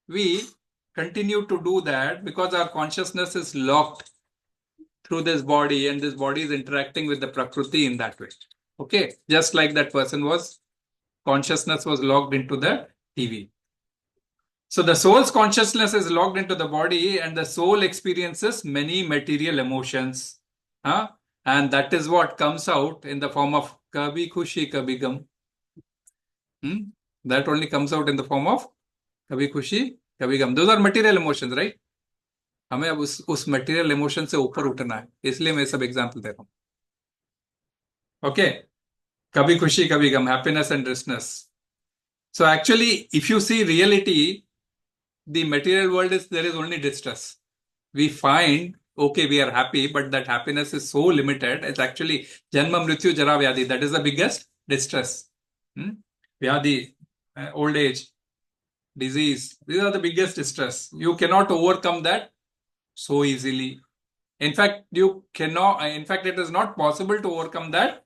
we continue to do that because our consciousness is locked through this body, and this body is interacting with the Prakriti in that way. Okay, just like that person consciousness was locked into the TV. So the soul's consciousness is locked into the body, and the soul experiences many material emotions. And that is what comes out in the form of kabhi khushi, kabhi gum. That only comes out in the form of kabhi khushi, kabhi gum. Those are material emotions, right? हमें अब उस material emotion से ऊपर उठना है, इसलिए मैं सब एग्जांपल दे रहा हूँ. Okay, kabhi khushi, kabhi gum, happiness and distress. So actually, if you see reality, the material world there is only distress. We find, okay, we are happy, but that happiness is so limited. It's actually janma, mrityu, jara, vyadhi. That is the biggest distress. Vyadhi, old age, disease. These are the biggest distress. You cannot overcome that so easily. In fact, it is not possible to overcome that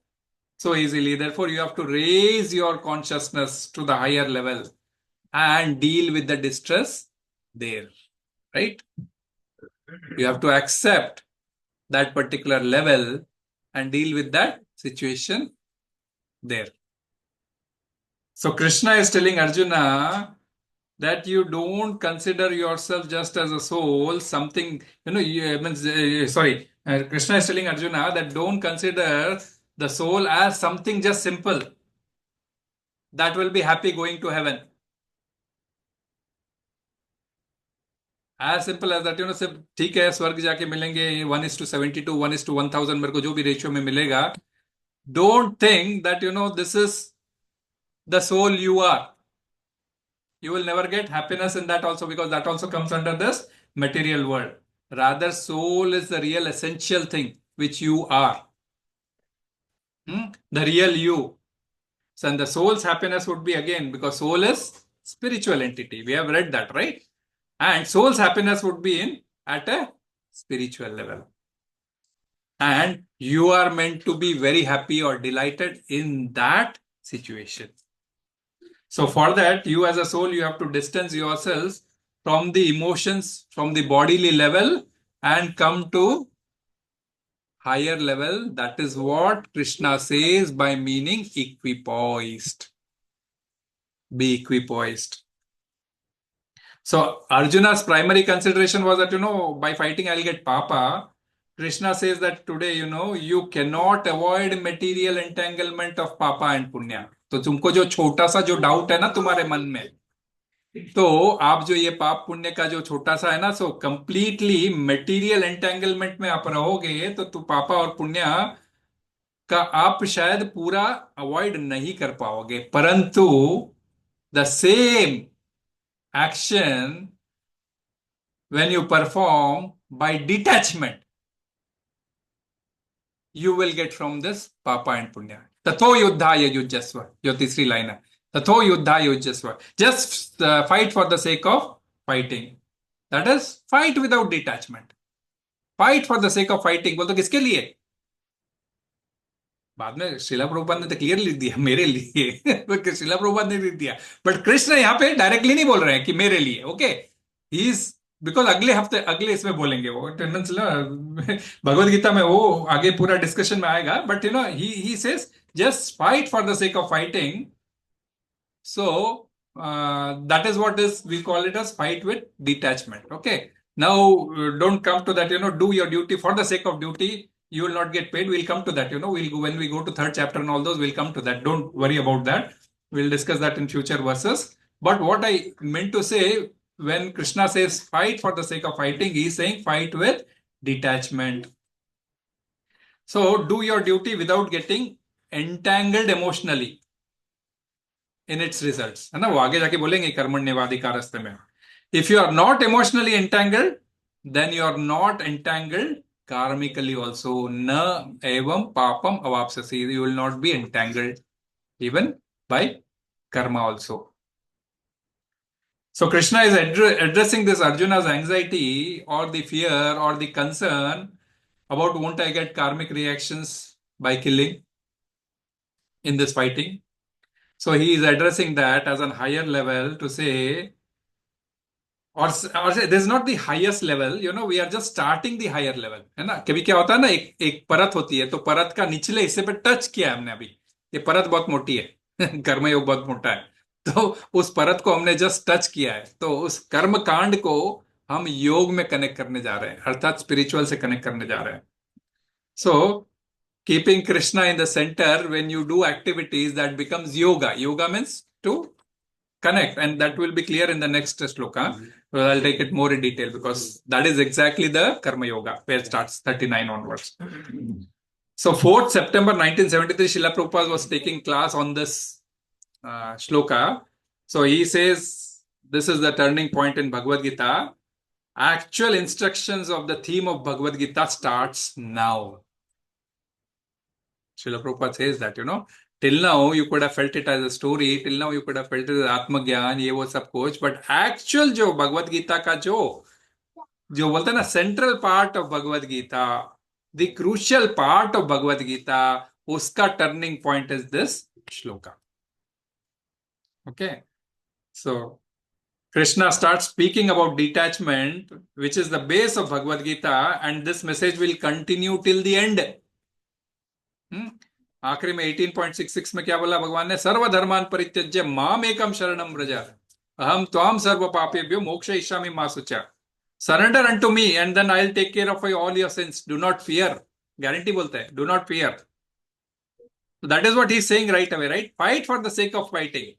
so easily. Therefore, you have to raise your consciousness to the higher level and deal with the distress there, right? You have to accept that particular level and deal with that situation there. So Krishna is telling Arjuna that you don't consider yourself just as a soul, something, Krishna is telling Arjuna that don't consider the soul as something just simple that will be happy going to heaven. As simple as that, सिर्फ ठीक है, स्वर्ग जाके मिलेंगे 1:72, 1:1000, मेरे को जो भी रेशियो में मिलेगा. Don't think that, this is the soul you are. You will never get happiness in that also, because that also comes under this material world. Rather, soul is the real essential thing which you are. The real you. So, and the soul's happiness would be, again, because soul is spiritual entity. We have read that, right? And soul's happiness would be at a spiritual level. And you are meant to be very happy or delighted in that situation. So for that, you as a soul, you have to distance yourselves from the emotions, from the bodily level, and come to higher level. That is what Krishna says by meaning equipoised. Be equipoised. So Arjuna's primary consideration was that, by fighting I'll get papa. Krishna says that today, you cannot avoid material entanglement of papa and punya. तो तुमको जो छोटा सा जो doubt है ना तुम्हारे मन में, तो आप जो ये पाप पुण्य का जो छोटा सा है ना, सो कंप्लीटली मटेरियल एंटेंगलमेंट में आप रहोगे तो पापा और पुण्य का आप शायद पूरा अवॉइड नहीं कर पाओगे, परंतु the same action when you perform by detachment, you will get from this papa and punya. Tato yuddhāya yujyasva. जो तीसरी लाइन है, tato yuddhāya yujyasva. Just fight for the sake of fighting. That is, fight without detachment. Fight for the sake of fighting. बोल तो किसके लिए? बाद में श्रीला प्रभुपाद ने तो क्लियर लिख दिया मेरे लिए. श्रीला प्रभुपाद ने लिख दिया, बट कृष्ण यहाँ पे डायरेक्टली नहीं बोल रहे हैं कि मेरे लिए. ओके, ही इज बिकॉज अगले इसमें बोलेंगे वो भगवद गीता में, वो आगे पूरा डिस्कशन में आएगा. But he says just fight for the sake of fighting. So that is what is we call it as fight with detachment. Okay, now don't come to that, do your duty for the sake of duty. You will not get paid. We'll come to that. When we go to third chapter and all those, we'll come to that. Don't worry about that. We'll discuss that in future verses. But what I meant to say, when Krishna says fight for the sake of fighting, he's saying fight with detachment. So do your duty without getting entangled emotionally. in its results. है ना, वो आगे जाके बोलेंगे कर्मण्येवाधिकारस्ते में. If you are not emotionally entangled, then you are not entangled karmically also. naivaṁ pāpam avāpsyasi. You will not be entangled even by karma also. So Krishna is addressing this Arjuna's anxiety or the fear or the concern about won't I get karmic reactions by killing in this fighting. So he is addressing that as a higher level to say, or say, this is not the highest level, we are just starting the higher level. है ना, कभी क्या होता है ना, एक परत होती है, तो परत का निचले हिस्से पे टच किया है हमने अभी, ये परत बहुत मोटी है कर्मयोग बहुत मोटा है, तो उस परत को हमने जस्ट टच किया है, तो उस कर्म कांड को हम योग में कनेक्ट करने जा रहे हैं, अर्थात स्पिरिचुअल से कनेक्ट करने जा रहे हैं. So keeping Krishna in the center, when you do activities, that becomes yoga. Yoga means to connect, and that will be clear in the next shloka. So I'll take it more in detail because that is exactly the Karma Yoga, where it starts 39 onwards. So 4th September 1973, Srila Prabhupada was taking class on this shloka. So he says, this is the turning point in Bhagavad Gita. Actual instructions of the theme of Bhagavad Gita starts now. Srila Prabhupada says that, till now you could have felt it as a story, till now you could have felt it as Atmagyan, ये वो सब कुछ, but actual जो Bhagavad Gita का जो बोलते हैं ना, central part of Bhagavad Gita, the crucial part of Bhagavad Gita, उसका turning point is this shloka. Okay, so Krishna starts speaking about detachment, which is the base of Bhagavad Gita, and this message will continue till the end. आखिरी में 18.66 में क्या बोला भगवान ने, सर्वधर्मान परित्यज्य माम एकम शरणम व्रज अहम त्वाम सर्व पापेभ्यो मोक्षयिष्यामि मा शुचा. Surrender unto me and then I'll take care of all your sins. Do not fear. Guarantee बोलते हैं, do not fear. So that is what he's saying right away, right? Fight for the sake of fighting.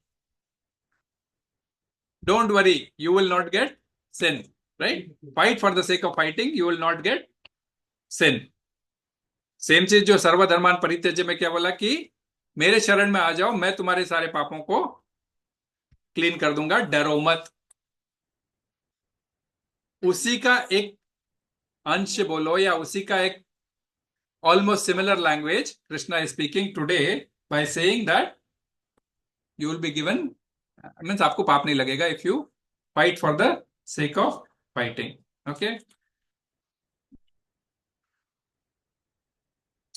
Don't worry, you will not get sin, right? Fight for the sake of fighting, you will not get sin. Same चीज जो सर्वधर्मान परित्यज्य में क्या बोला कि मेरे शरण में आ जाओ, मैं तुम्हारे सारे पापों को क्लीन कर दूंगा, डरो मत. उसी का एक अंश बोलो या उसी का एक almost similar language Krishna is speaking today by saying that you will be given, means आपको पाप नहीं लगेगा if you fight for the sake of fighting. Okay,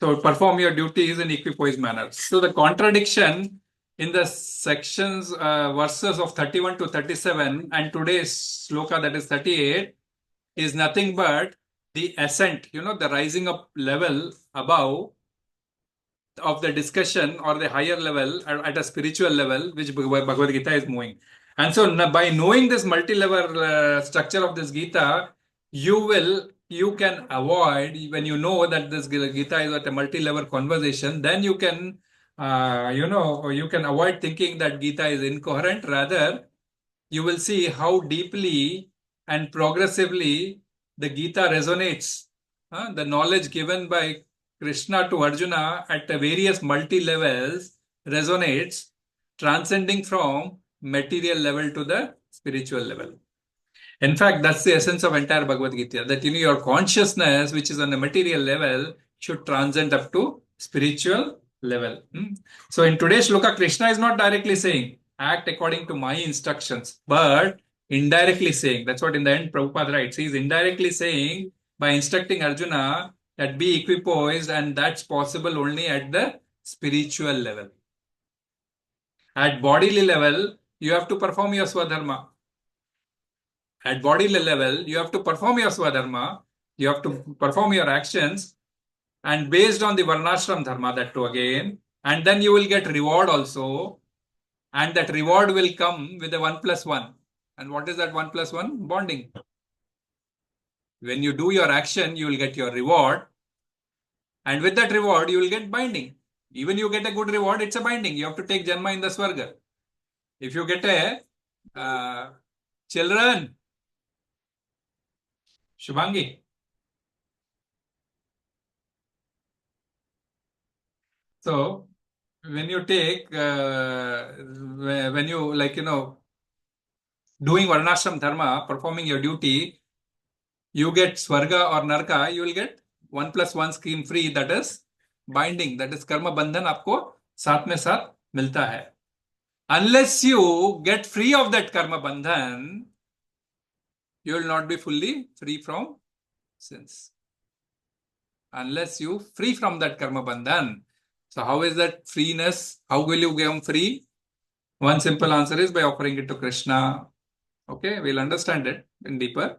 so perform your duties in equipoise manner. So the contradiction in the sections, verses of 31 to 37 and today's shloka, that is 38, is nothing but the ascent, the rising up level above of the discussion or the higher level at a spiritual level, which Bhagavad Gita is moving. And so by knowing this multi-level structure of this Gita, you can avoid, when you know that this Gita is at a multi-level conversation, then you can, you can avoid thinking that Gita is incoherent. Rather, you will see how deeply and progressively the Gita resonates. The knowledge given by Krishna to Arjuna at the various multi-levels resonates, transcending from material level to the spiritual level. In fact, that's the essence of entire Bhagavad Gita, that your consciousness, which is on the material level, should transcend up to spiritual level. So in today's shloka, Krishna is not directly saying, act according to my instructions, but indirectly saying, that's what in the end Prabhupada writes, he is indirectly saying, by instructing Arjuna, that be equipoised, and that's possible only at the spiritual level. At bodily level, you have to perform your swadharma. At bodily level, you have to perform your swadharma, you have to perform your actions, and based on the varnashram dharma, that too again, and then you will get reward also, and that reward will come with a 1 plus 1. And what is that 1 plus 1? Bonding. When you do your action, you will get your reward, and with that reward, you will get binding. Even you get a good reward, it's a binding. You have to take janma in the swarga. If you get a children, Shubhangi. So, when you take, when you doing varnashram dharma, performing your duty, you get swarga or narka, you will get 1+1 scheme free, that is binding, that is karma bandhan आपको साथ में साथ मिलता है. Unless you get free of that karma bandhan, you will not be fully free from sins. Unless you free from that karma bandhan. So how is that freeness? How will you become free? One simple answer is by offering it to Krishna. Okay, we'll understand it in deeper.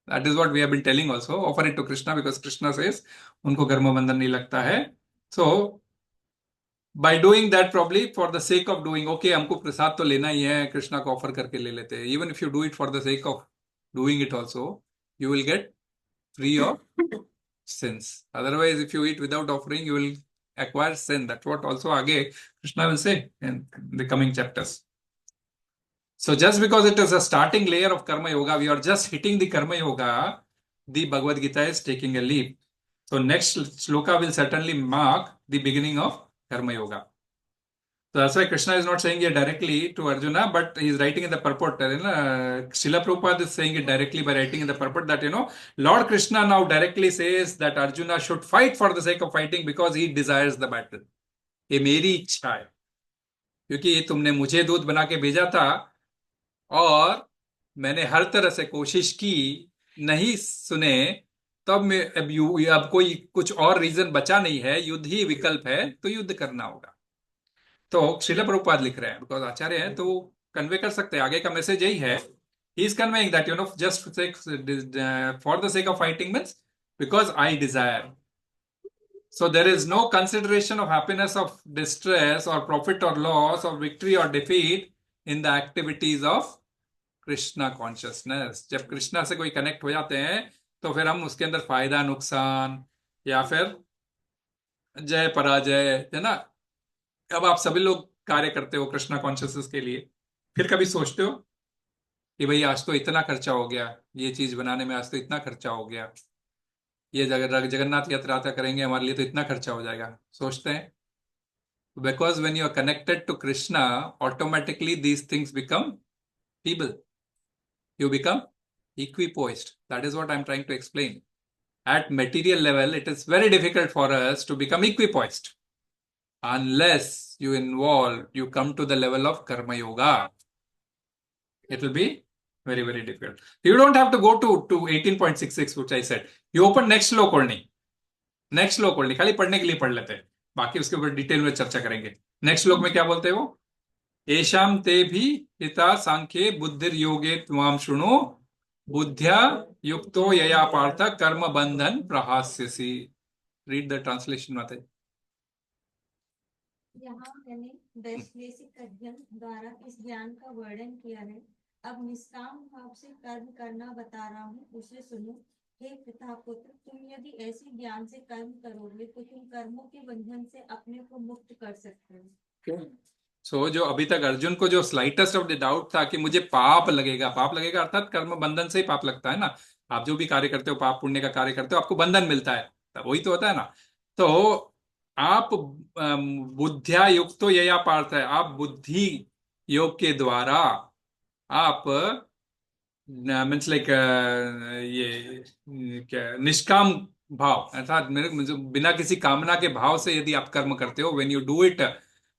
That is what we have been telling also. Offer it to Krishna because Krishna says, उनको कर्म बंधन नहीं लगता है. So by doing that, probably for the sake of doing, okay, हमको प्रसाद तो लेना ही है, कृष्णा को ऑफर करके ले लेते हैं. Even if you do it for the sake of doing it also, you will get free of sins. Otherwise, if you eat without offering, you will acquire sin. That's what also आगे Krishna will say in the coming chapters. So just because it is a starting layer of karma yoga, we are just hitting the karma yoga, the Bhagavad Gita is taking a leap. So next shloka will certainly mark the beginning of karma yoga. So that's why Krishna is not saying it directly to Arjuna, but he is writing in the purport. Srila Prabhupada is saying it directly by writing in the purport that, Lord Krishna now directly says that Arjuna should fight for the sake of fighting because he desires the battle. ये मेरी इच्छा है, क्योंकि तुमने मुझे दूत बना के भेजा था और मैंने हर तरह से कोशिश की, नहीं सुने, तब मैं अब कोई कुछ और रीजन बचा नहीं है, युद्ध ही विकल्प है, तो युद्ध करना होगा. तो श्रील प्रभुपाद लिख रहे हैं, बिकॉज आचार्य हैं तो कन्वे कर सकते हैं. आगे का मैसेज यही है, he is conveying that just for the sake of fighting means because I Dzire. So there is no consideration of happiness, of distress, or profit or loss, or victory or defeat in the activities of Krishna consciousness. जब कृष्णा से कोई connect हो जाते हैं तो फिर हम उसके अंदर फायदा नुकसान या फिर जय पराजय, है ना. अब आप सभी लोग कार्य करते हो कृष्णा कॉन्शियसनेस के लिए, फिर कभी सोचते हो कि भाई आज तो इतना खर्चा हो गया, ये चीज बनाने में आज तो इतना खर्चा हो गया, ये जगन्नाथ यात्रा करेंगे हमारे लिए तो इतना खर्चा हो जाएगा, सोचते हैं? Because when you are connected to Krishna, automatically these things become feeble. You become equipoised. That is what I'm trying to explain. At material level, it is very difficult for us to become equipoised. Unless you come to the level of karma yoga. It will be very, very difficult. You don't have to go to 18.66, which I said. You open next श्लोक only. Next श्लोक only. खाली पढ़ने के लिए पढ़ लेते हैं, बाकी उसके ऊपर डिटेल में चर्चा करेंगे. नेक्स्ट श्लोक में क्या बोलते हैं वो? येषां ते भी हिता सांख्ये बुद्धिर योगे त्वाम शृणु बुद्ध्या युक्तो यया पार्थ कर्म बंधन प्रहास्यसि. रीड द ट्रांसलेशन माते. यहाँ मैंने वैश्लेषिक अध्ययन द्वारा इस ज्ञान का वर्णन किया है. अब निष्काम भाव से कर्म करना बता रहा हूँ, उसे सुनो. हे पिता पुत्र, तुम यदि ऐसे ज्ञान से कर्म करोगे तो तुम कर्मों के बंधन से अपने को मुक्त कर सकते हो. सो जो अभी तक अर्जुन को जो स्लाइटेस्ट ऑफ द डाउट था कि मुझे पाप लगेगा अर्थात कर्म बंधन से ही पाप लगता है ना. आप जो भी कार्य करते हो, पाप पुण्य का कार्य करते हो, आपको बंधन मिलता है, तब वही तो होता है ना. तो आप बुद्धिया युक्तो यया पार्थ है, आप बुद्धि योग के द्वारा आप मीन्स लाइक ये क्या निष्काम भाव अर्थात बिना किसी कामना के भाव से यदि आप कर्म करते हो, when you do it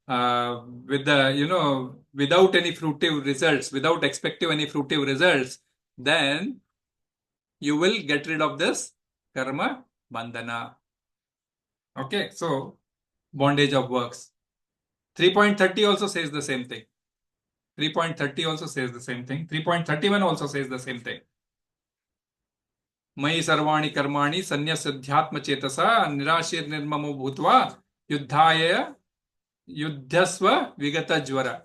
with the without any fruitive results, without expecting any fruitive results, then you will get rid of this karma bandhana. Okay, so bondage of works. 3.30 also says the same thing. 3.30 also says the same thing. 3.31 also says the same thing. मयि सर्वाणि कर्माणि संन्यस्याध्यात्म चेतसा निराशीर निर्ममो भूत्वा युद्धāya yujyasva vigata jvara.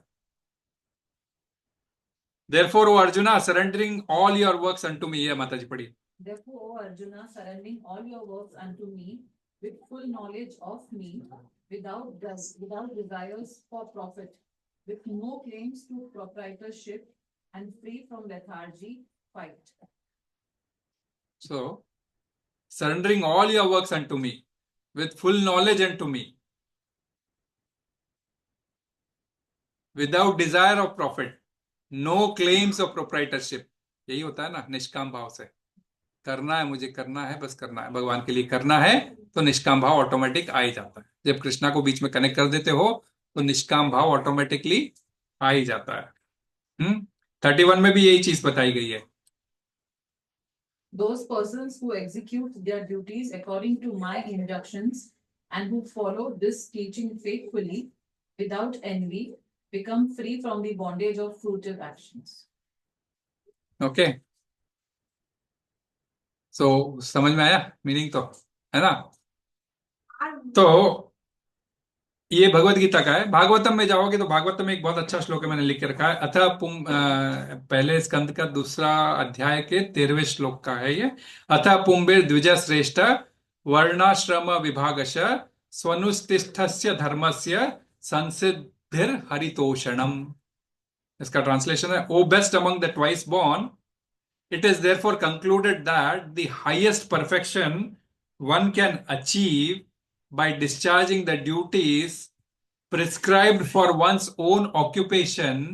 Therefore, O Arjuna, surrendering all your works unto me. Yeah, Mataji padi. Therefore, O Arjuna, surrendering all your works unto me with full knowledge of me, without desires for profit, with no claims to proprietorship, and free from lethargy, fight. So, surrendering all your works unto me with full knowledge unto me. Without desire of profit, no claims of proprietorship. यही होता है ना निष्काम भाव से। करना है, मुझे करना है, बस करना है, भगवान के लिए करना है, तो निष्काम भाव ऑटोमेटिक आ ही जाता है। जब कृष्णा को बीच में कनेक्ट कर देते हो तो निष्काम भाव ऑटोमेटिकली आ ही जाता है। 31 में भी यही चीज बताई गई है। Those persons who execute their duties according to my instructions and who follow this teaching faithfully without envy become free from the bondage of fruitive actions. Okay, so समझ में आया मीनिंग तो, है ना? तो ये भगवत गीता का है। भागवतम में जाओगे तो भागवतम में एक बहुत अच्छा श्लोक है, मैंने लिख के रखा है। पहले स्कंद का दूसरा अध्याय के 13वें श्लोक का है ये। अथ पुंबिर द्विज श्रेष्ठ वर्णाश्रम विभागश स्वनुस्तिष्ठस्य धर्मस्य संसिद्धिर हरितोषणम। इसका ट्रांसलेशन है, O best among the twice born, it is therefore concluded that the highest perfection one can achieve by discharging the duties prescribed for one's own occupation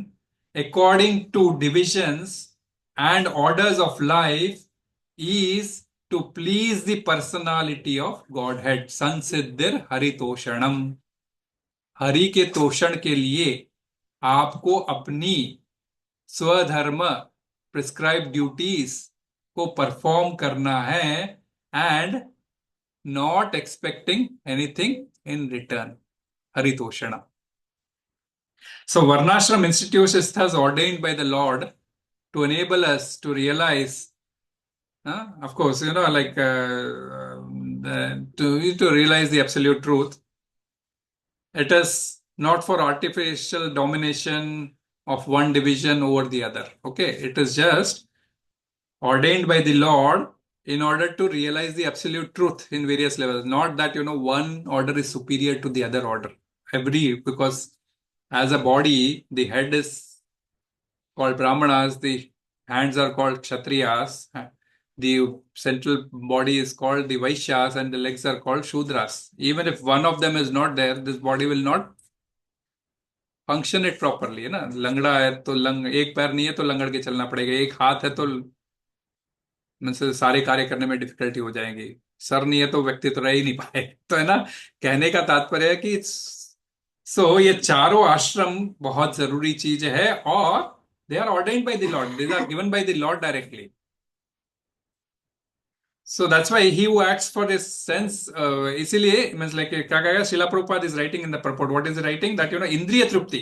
according to divisions and orders of life is to please the personality of Godhead. Sansiddhir haritoshanam. Hari के तोषण के लिए आपको अपनी स्वधर्म prescribe duties को perform करना है and not expecting anything in return. हरितोषण। So Varnashram Institute is thus ordained by the Lord to enable us to realize, of course, like to realize the absolute truth. It is not for artificial domination of one division over the other. Okay, it is just ordained by the Lord in order to realize the absolute truth in various levels. Not that one order is superior to the other order. Because as a body, the head is called Brahmanas, the hands are called Kshatriyas, the central body is called the Vaishyas, and the legs are called Shudras. Even if one of them is not there, this body will not function it properly, है ना? लंगड़ा है तो एक पैर नहीं है तो लंगड़ के चलना पड़ेगा, एक हाथ है तो मतलब सारे कार्य करने में डिफिकल्टी हो जाएगी, सर नहीं है तो व्यक्ति तो रह ही नहीं पाए। तो है ना, कहने का तात्पर्य है कि ये चारों आश्रम बहुत जरूरी चीज है और they are ordained by the lord, they are given by the lord directly. So that's why he who acts for this sense, इसीलिए means like क्या कहेगा, Srila Prabhupada is writing in the purport. What is he writing? That Indriya Trupti.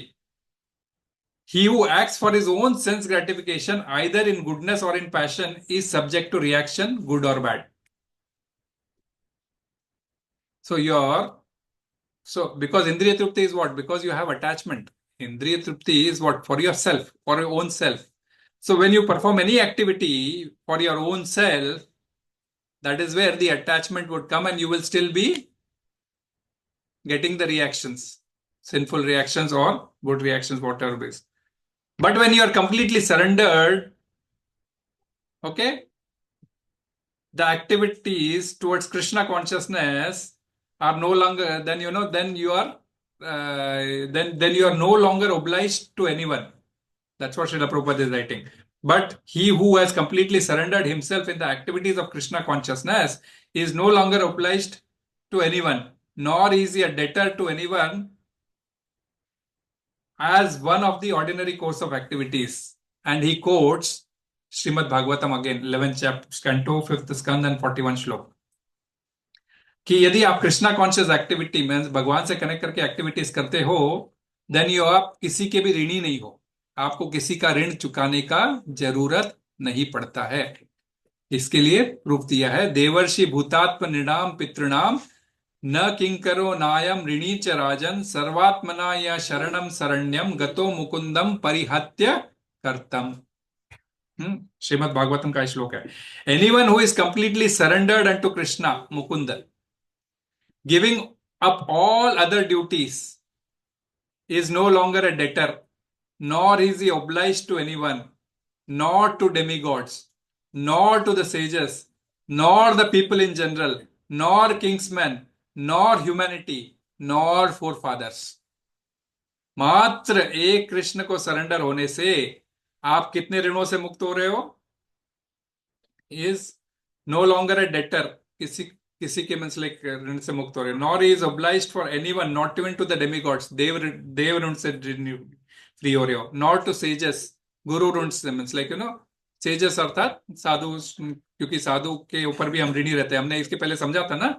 He who acts for his own sense gratification, either in goodness or in passion, is subject to reaction, good or bad. So because Indriya Trupti is what? Because you have attachment. Indriya Trupti is what? For yourself, for your own self. So when you perform any activity for your own self, that is where the attachment would come and you will still be getting the reactions, sinful reactions or good reactions, whatever it is. But when you are completely surrendered, okay, the activities towards Krishna consciousness are no longer, then you are no longer obliged to anyone. That's what Srila Prabhupada is writing. But he who has completely surrendered himself in the activities of Krishna consciousness is no longer obliged to anyone, nor is he a debtor to anyone as one of the ordinary course of activities. And he quotes Srimad Bhagavatam again, 11th chapter, canto, 5th skand and 41 shlok. कि यदि आप Krishna conscious activity में भगवान से connect करके activities करते हो, then you आप किसी के भी ऋणी नहीं हो, आपको किसी का ऋण चुकाने का जरूरत नहीं पड़ता है। इसके लिए प्रूफ दिया है, देवर्षि भूतात्म नृणाम पितृणाम न किंकरो नायम ऋणी च राजन सर्वात्मना या शरणम शरण्यम गतो मुकुंदम परिहत्य कर्तम। श्रीमद् भागवतम का श्लोक है। Anyone who is completely surrendered unto Krishna Mukund, giving up all other duties, is no longer a debtor, nor is he obliged to anyone, nor to demigods, nor to the sages, nor the people in general, nor kingsmen, nor humanity, nor forefathers. मात्र एक कृष्ण को surrender होने से आप कितने ऋणों से मुक्त हो रहे हो? Is no longer a debtor, किसी किसी के मीन्स लाइक ऋण से मुक्त हो रहे, nor is obliged for anyone, not even to the demigods, देव ऋण से फ्री हो रहे हो, नॉट टू सेजस, गुरु ऋण से मीन्स लाइक सेजस अर्थात साधु, क्योंकि साधु के ऊपर भी हम ऋणी रहते हैं, हमने इसके पहले समझा था ना,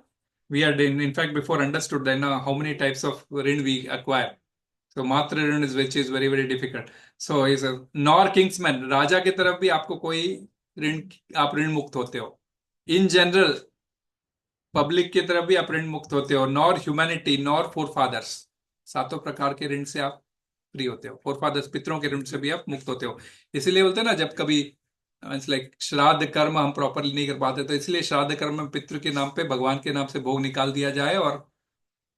we are in fact before understood then how many types of ऋण वी एक्वायर, so मात्र ऋण is which is very very difficult, so is nor kingsman, राजा की तरफ भी आपको कोई ऋण, आप ऋण मुक्त होते हो, इन जनरल पब्लिक की तरफ भी आप ऋण मुक्त होते हो, nor humanity nor forefathers, सातों प्रकार के ऋण से आप फ्री होते हो, फोर फादर्स पितरों के ऋण से भी आप मुक्त होते हो। इसीलिए बोलते हैं ना, जब कभी मीन्स लाइक श्राद्ध कर्म हम प्रॉपरली नहीं कर पाते, तो इसलिए श्राद्ध कर्म में पितृ के नाम पे भगवान के नाम से भोग निकाल दिया जाए और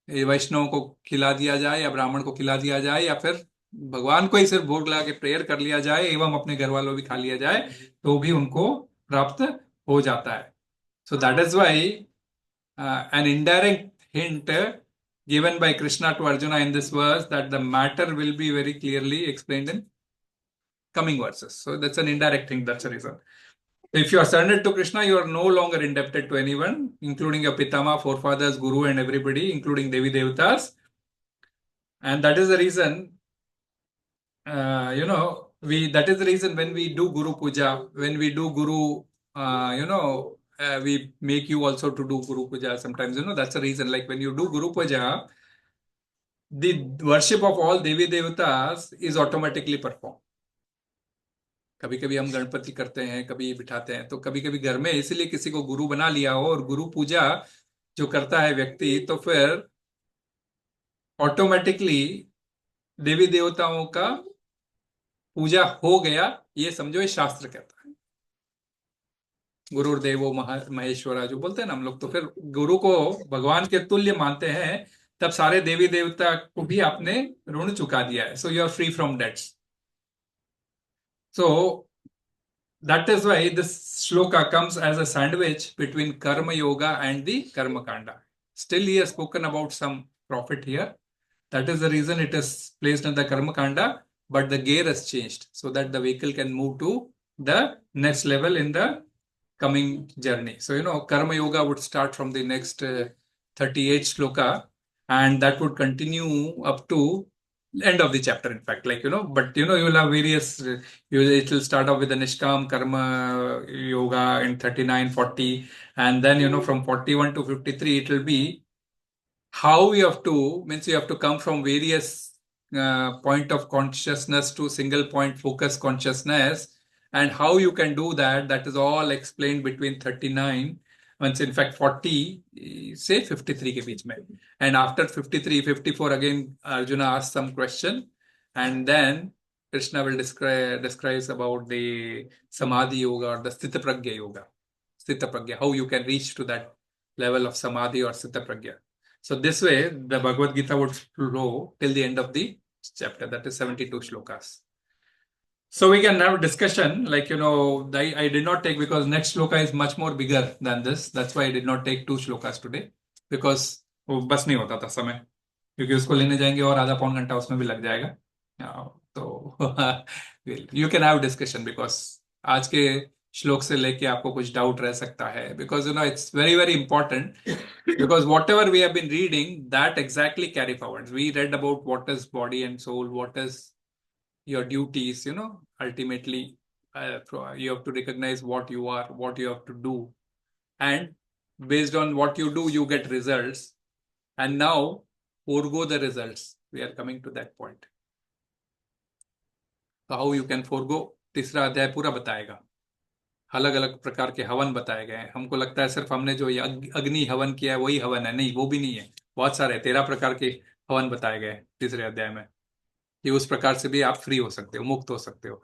ये वैष्णव को खिला दिया जाए या ब्राह्मण को खिला दिया जाए, या फिर भगवान को ही सिर्फ भोग लगा के प्रेयर कर लिया जाए एवं अपने घर वालों भी खा लिया जाए, तो भी उनको प्राप्त हो जाता है। So that is why an indirect hint given by Krishna to Arjuna in this verse that the matter will be very clearly explained in coming verses. So that's an indirect thing, that's the reason. If you are surrendered to Krishna, you are no longer indebted to anyone, including your pitama, forefathers, guru, and everybody, including Devi Devatas. And that is the reason, that is the reason when we do Guru Puja, when we do Guru, we make you also to do Guru Puja sometimes, that's the reason. Like when you do Guru Puja, the worship of all Devi Devatas is automatically performed. कभी कभी हम गणपति करते हैं, कभी बिठाते हैं, तो कभी कभी घर में इसलिए किसी को गुरु बना लिया हो और गुरु पूजा जो करता है व्यक्ति, तो फिर ऑटोमेटिकली देवी देवताओं का पूजा हो गया, ये समझो, ये शास्त्र कहता है। गुरुर्देवो महेश्वरा जो बोलते हैं ना हम लोग, तो फिर गुरु को भगवान के तुल्य मानते हैं, तब सारे देवी देवता को भी आपने ऋण चुका दिया है, so you are free from debts. So that is why this shloka comes as a sandwich between karma yoga and the karma kanda. Still he has spoken about some profit here. That is the reason it is placed in the karma kanda, but the gear has changed so that the vehicle can move to the next level in the coming journey. So, karma yoga would start from the next 38 shloka, and that would continue up to end of the chapter, in fact, but you will have various, it will start off with the Nishkam Karma Yoga in 39, 40, and then, from 41 to 53, it will be how you have to, means you have to come from various point of consciousness to single point focus consciousness, and how you can do that, that is all explained between 39, once in fact 40, say 53 ke beech mein. And after 53, 54, again Arjuna asks some question, and then Krishna will describes about the Samadhi Yoga or the Sthita Pragya Yoga. Sthita Pragya, how you can reach to that level of Samadhi or Sthita Pragya. So this way, the Bhagavad Gita would flow till the end of the chapter, that is 72 shlokas. So we can have a discussion, I did not take, because next shloka is much more bigger than this. That's why I did not take 2 shlokas today, because वो बस नहीं होता था समय, क्योंकि उसको लेने जाएंगे और आधा पौन घंटा उसमें भी लग जाएगा। तो you can have discussion, because आज के श्लोक से लेके आपको कुछ डाउट रह सकता है, because it's very very important, because whatever we have been reading, that exactly carry forward. We read about what is body and soul, what is your duties, ultimately you have to recognize what you are, what you have to do, and based on what you do, you get results, and now forego the results. We are coming to that point. So how you can forego, तीसरा अध्याय पूरा बताएगा, अलग अलग प्रकार के हवन बताए गए हैं। हमको लगता है सिर्फ हमने जो ये अग्नि हवन किया है वही हवन है, नहीं, वो भी नहीं है, बहुत सारे 13 प्रकार के हवन बताए गए हैं तीसरे अध्याय में, कि उस प्रकार से भी आप फ्री हो सकते हो, मुक्त हो सकते हो।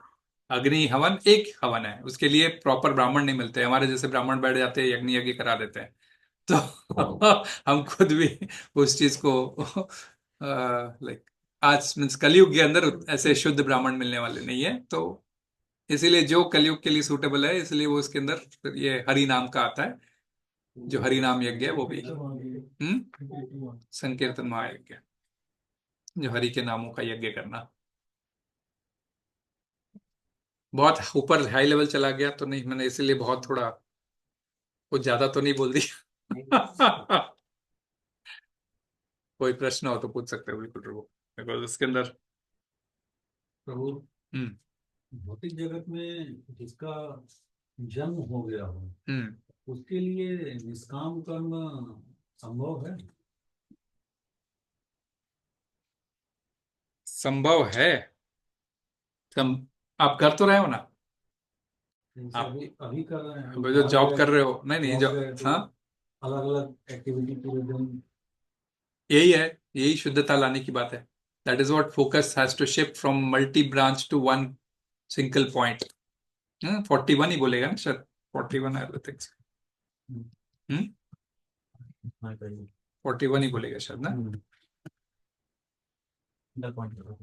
अग्नि हवन एक हवन है, उसके लिए प्रॉपर ब्राह्मण नहीं मिलते, हमारे जैसे ब्राह्मण बैठ जाते हैं, यज्ञ यज्ञ करा देते हैं, तो हम खुद भी उस चीज को आज मीन्स कलयुग के अंदर ऐसे शुद्ध ब्राह्मण मिलने वाले नहीं है, तो इसीलिए जो कलयुग के लिए सूटेबल है, इसलिए वो उसके अंदर ये हरि नाम का आता है, जो हरि नाम यज्ञ है वो भी संकीर्तन महायज्ञ। जो हरि के नामों का यज्ञ करना। बहुत ऊपर हाई लेवल चला गया तो नहीं, मैंने इसीलिए बहुत थोड़ा कुछ ज्यादा तो नहीं बोल दिया। कोई प्रश्न हो तो पूछ सकते हो, बिल्कुल रहो, बिकॉज इसके अंदर। प्रभु, हम्म भौतिक जगत में जिसका जन्म हो गया हो, उसके लिए निष्काम कर्म संभव है? संभव है। आप कर तो रहे हो ना, जैसे आप अभी अभी कर रहे हैं, जो जॉब कर रहे हो, नहीं नहीं, जॉब जॉब, गए तो हाँ, अलग अलग एक्टिविटी पूरे दिन। यही है, यही शुद्धता लाने की बात है। That is what focus has to shift from multi branch to one single point. 41 ही बोलेगा ना सर, 41 आई थिंक। हम्म हाँ, करिए। 41 ही बोलेगा शायद ना। Single point करो।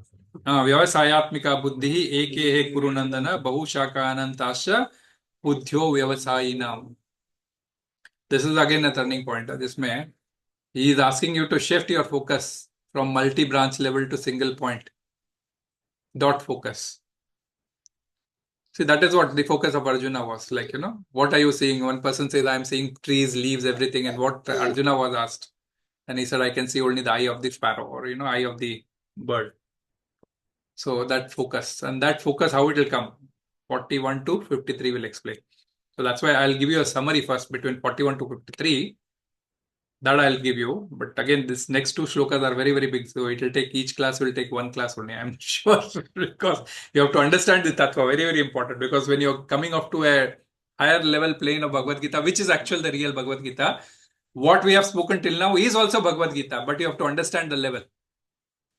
हाँ, व्यवसायत्मिका बुद्धि एक हे कुरुनंदन बहुशाखा अनंताश्च बुद्धियो व्यवसायी नाम। This is again a turning point, जिसमें ही is asking you to shift your focus from multi branch level to single point dot focus. See, that is what the focus of Arjuna was. Like, what are you seeing? One person says, I'm seeing trees, leaves, everything. And what Arjuna was asked. And he said, I can see only the eye of the sparrow, or, eye of the bird. So that focus. And that focus, how it will come? 41 to 53 will explain. So that's why I'll give you a summary first between 41 to 53. That I'll give you. But again, this next two shlokas are very, very big. So it will take, each class will take one class only, I'm sure. Because you have to understand the tattva, very, very important. Because when you're coming up to a higher level plane of Bhagavad Gita, which is actually the real Bhagavad Gita, what we have spoken till now is also Bhagavad Gita, but you have to understand the level.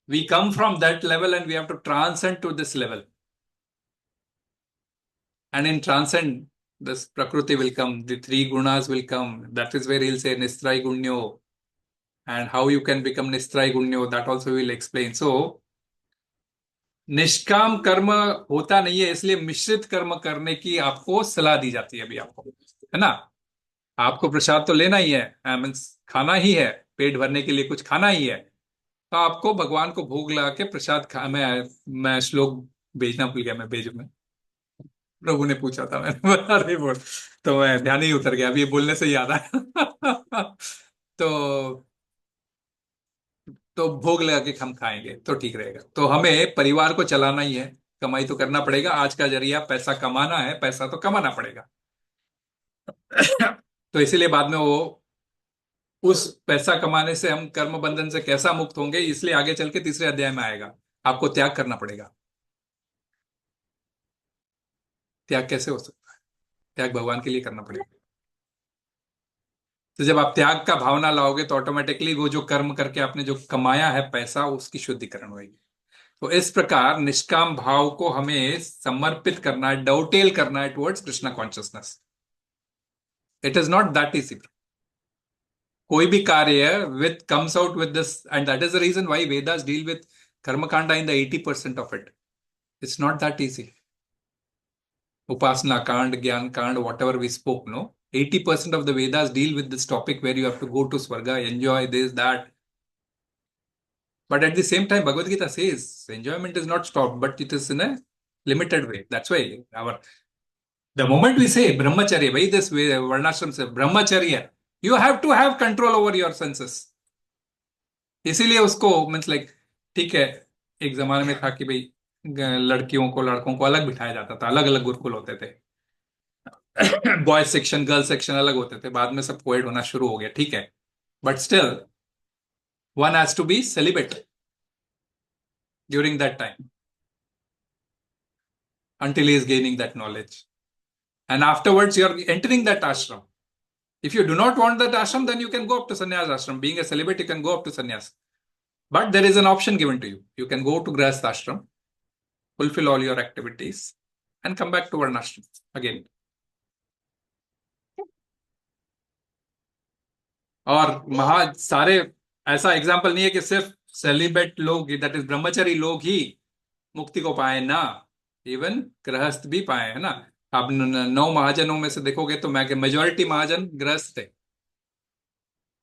We come from that level and we have to transcend to this level. And in transcend, this Prakriti will come, the three gunas will come. That is where he'll say Nistrai Gunyo. And how you can become Nistrai Gunyo, that also will explain. So, निष्काम कर्म होता नहीं है, इसलिए मिश्रित कर्म करने की आपको सलाह दी जाती है अभी आपको, है ना। आपको प्रसाद तो लेना ही है, मीन्स खाना ही है, पेट भरने के लिए कुछ खाना ही है, तो आपको भगवान को भोग लगा के प्रसाद खा। मैं श्लोक भेजना भूल गया, मैं भेजूंगा। प्रभु ने पूछा था, मैंने बोला अरे बोल, तो मैं ध्यान ही उतर गया, अभी ये बोलने से याद आया। तो भोग लगा के हम खाएंगे तो ठीक रहेगा। तो हमें परिवार को चलाना ही है, कमाई तो करना पड़ेगा, आज का जरिया पैसा कमाना है, पैसा तो कमाना पड़ेगा। तो इसीलिए बाद में वो उस पैसा कमाने से हम कर्म बंधन से कैसा मुक्त होंगे, इसलिए आगे चल के तीसरे अध्याय में आएगा, आपको त्याग करना पड़ेगा। त्याग कैसे हो सकता है? त्याग भगवान के लिए करना पड़ेगा। तो जब आप त्याग का भावना लाओगे तो ऑटोमेटिकली वो जो कर्म करके आपने जो कमाया है पैसा, उसकी शुद्धिकरण होगी। तो इस प्रकार निष्काम भाव को हमें समर्पित करना है, डोटेल करना है towards Krishna consciousness. It is not that easy. कोई भी कार्य with comes out with this, and that is the reason why Vedas deal with karmakanda in the 80% of it. It's not that easy. उपासना कांड, ज्ञान कांड, whatever we spoke, no, 80% of the Vedas deal with this topic where you have to go to Swarga, enjoy this, that. But at the same time, Bhagavad Gita says enjoyment is not stopped, but it is in a limited way. That's why the moment we say brahmacharya, by this way, Varnashram says brahmacharya, you have to have control over your senses. इसीलिए उसको means like, ठीक है, एक जमाने में था कि भाई लड़कियों को लड़कों को अलग बिठाया जाता था, अलग अलग गुरुकुल होते थे, बॉयज सेक्शन गर्ल्स सेक्शन अलग होते थे, बाद में सब कोएड होना शुरू हो गया, ठीक है, but still one has to be celebrate during that time until he is gaining that knowledge, and afterwards you are entering that ashram. If you do not want that ashram, then you can go up to sannyas ashram. Being a celibate, you can go up to sannyas, but there is an option given to you. You can go to grahastha ashram, fulfill all your activities, and come back to varnashram again. और सारे ऐसा example नहीं है कि सिर्फ celebrate लोग, that is ब्रह्मचारी लोग ही मुक्ति को पाए ना, इवन गृहस्थ भी पाए, है ना। आप 9 महाजनों में से देखोगे तो मेजॉरिटी महाजन गृहस्थ थे।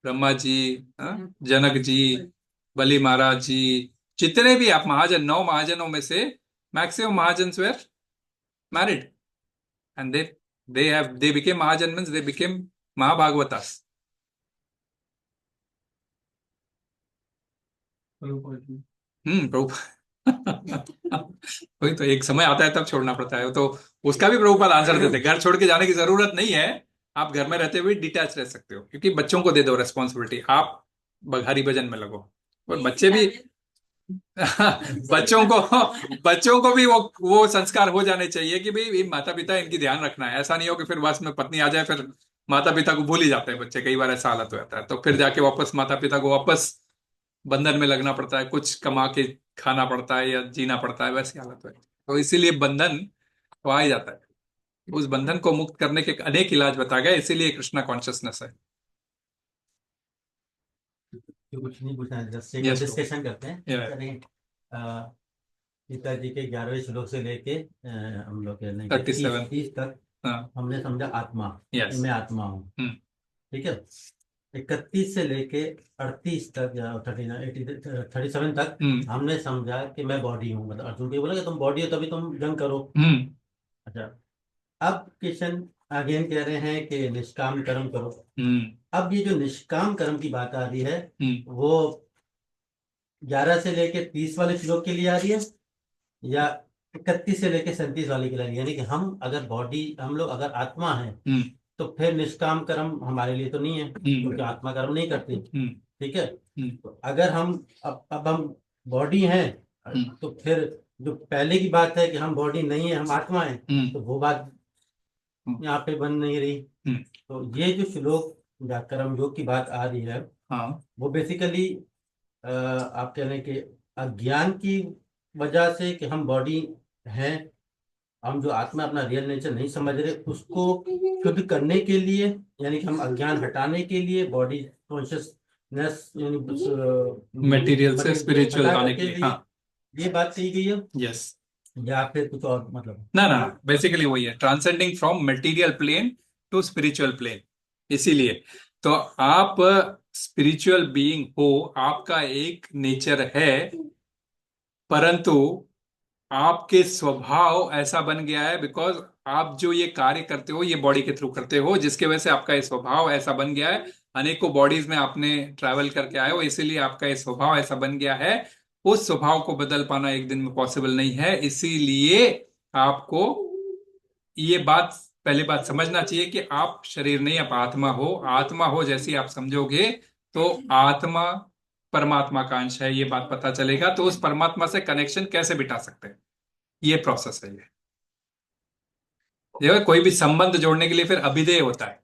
ब्रह्मा जी, जनक जी, बलि महाराज जी, जितने भी आप महाजन, 9 महाजनों में से मैक्सिमम महाजन were married and they became महाजन मीन्स दे बिकेम महाभागवतास. प्रभु वही तो, एक समय आता है तब छोड़ना पड़ता है. तो उसका भी प्रभुपाद आंसर देते, घर छोड़ के जाने की जरूरत नहीं है, आप घर में रहते हुए डिटैच रह सकते हो, क्योंकि बच्चों को दे दो रेस्पॉन्सिबिलिटी, आप बघारी भजन में लगो. और बच्चे भी बच्चों को भी वो संस्कार हो जाने चाहिए कि भाई माता पिता इनकी ध्यान रखना है. ऐसा नहीं हो कि फिर बस में पत्नी आ जाए, फिर माता पिता को भूल ही जाते हैं बच्चे. कई बार ऐसा हालत हो जाता है, तो फिर जाके वापस माता पिता को वापस बंधन में लगना पड़ता है, कुछ कमा के खाना पड़ता है या जीना पड़ता है, वैसी हालत है. तो इसीलिए बंधन तो आ ही जाता है. उस बंधन को मुक्त करने के अनेक इलाज बताए गए, इसीलिए कृष्णा कॉन्शियसनेस है. कुछ नहीं पूछना, जस्ट Yes, डिस्कशन करते हैं. Yeah. पिताजी के 11वें श्लोक से लेके हम लोग 37 30 तक हाँ. हमने समझा आत्मा. Yes. मैं आत्मा हूँ. हम्म. ठीक है. 31 से लेके 38 तक या 37 तक हमने समझा कि मैं बॉडी हूँ. मतलब अर्जुन को बोला कि तुम बॉडी हो तभी तुम जंग करो. अच्छा, अब किशन अगेन कह रहे हैं कि निष्काम कर्म करो. अब ये जो निष्काम कर्म की बात आ रही है वो 11 से लेके 30 वाले श्लोक के लिए आ रही है या 31 से लेके 37 वाले के लिए आ रही है. यानी कि हम अगर बॉडी, हम लोग अगर आत्मा है तो फिर निष्काम कर्म हमारे लिए तो नहीं है, क्योंकि आत्मा कर्म नहीं करती. ठीक है. तो अगर हम अब हम बॉडी हैं तो फिर जो पहले की बात है कि हम बॉडी नहीं है, हम आत्मा है, तो वो बात यहाँ पे बन नहीं रही. तो ये जो श्लोक या कर्म योग की बात आ रही है वो बेसिकली आप कह रहे हैं कि अज्ञान की वजह से कि हम बॉडी हैं, हम जो आत्मा अपना रियल नेचर नहीं समझ रहे, उसको शुद्ध करने के लिए, यानी कि हम अज्ञान हटाने के लिए बॉडी कॉन्शियसनेस मटेरियल से स्पिरिचुअल आने के लिए. ये बात कही गई है. यस. या फिर कुछ और मतलब? ना, बेसिकली वही है, transcending from material plane to spiritual plane. इसीलिए तो आप स्पिरिचुअल बीइंग हो, आपका एक नेचर है, परंतु आपके स्वभाव ऐसा बन गया है बिकॉज आप जो ये कार्य करते हो ये बॉडी के थ्रू करते हो, जिसके वजह से आपका ये स्वभाव ऐसा बन गया है. अनेकों बॉडीज में आपने ट्रैवल करके आए हो, इसीलिए आपका ये स्वभाव ऐसा बन गया है. उस स्वभाव को बदल पाना एक दिन में पॉसिबल नहीं है. इसीलिए आपको ये बात, पहली बात समझना चाहिए कि आप शरीर नहीं, आप आत्मा हो. आत्मा हो जैसी आप समझोगे तो आत्मा परमात्मा का अंश है, ये बात पता चलेगा. तो उस परमात्मा से कनेक्शन कैसे बिठा सकते हैं, ये प्रोसेस है. ये कोई भी संबंध जोड़ने के लिए फिर अभिधेय होता है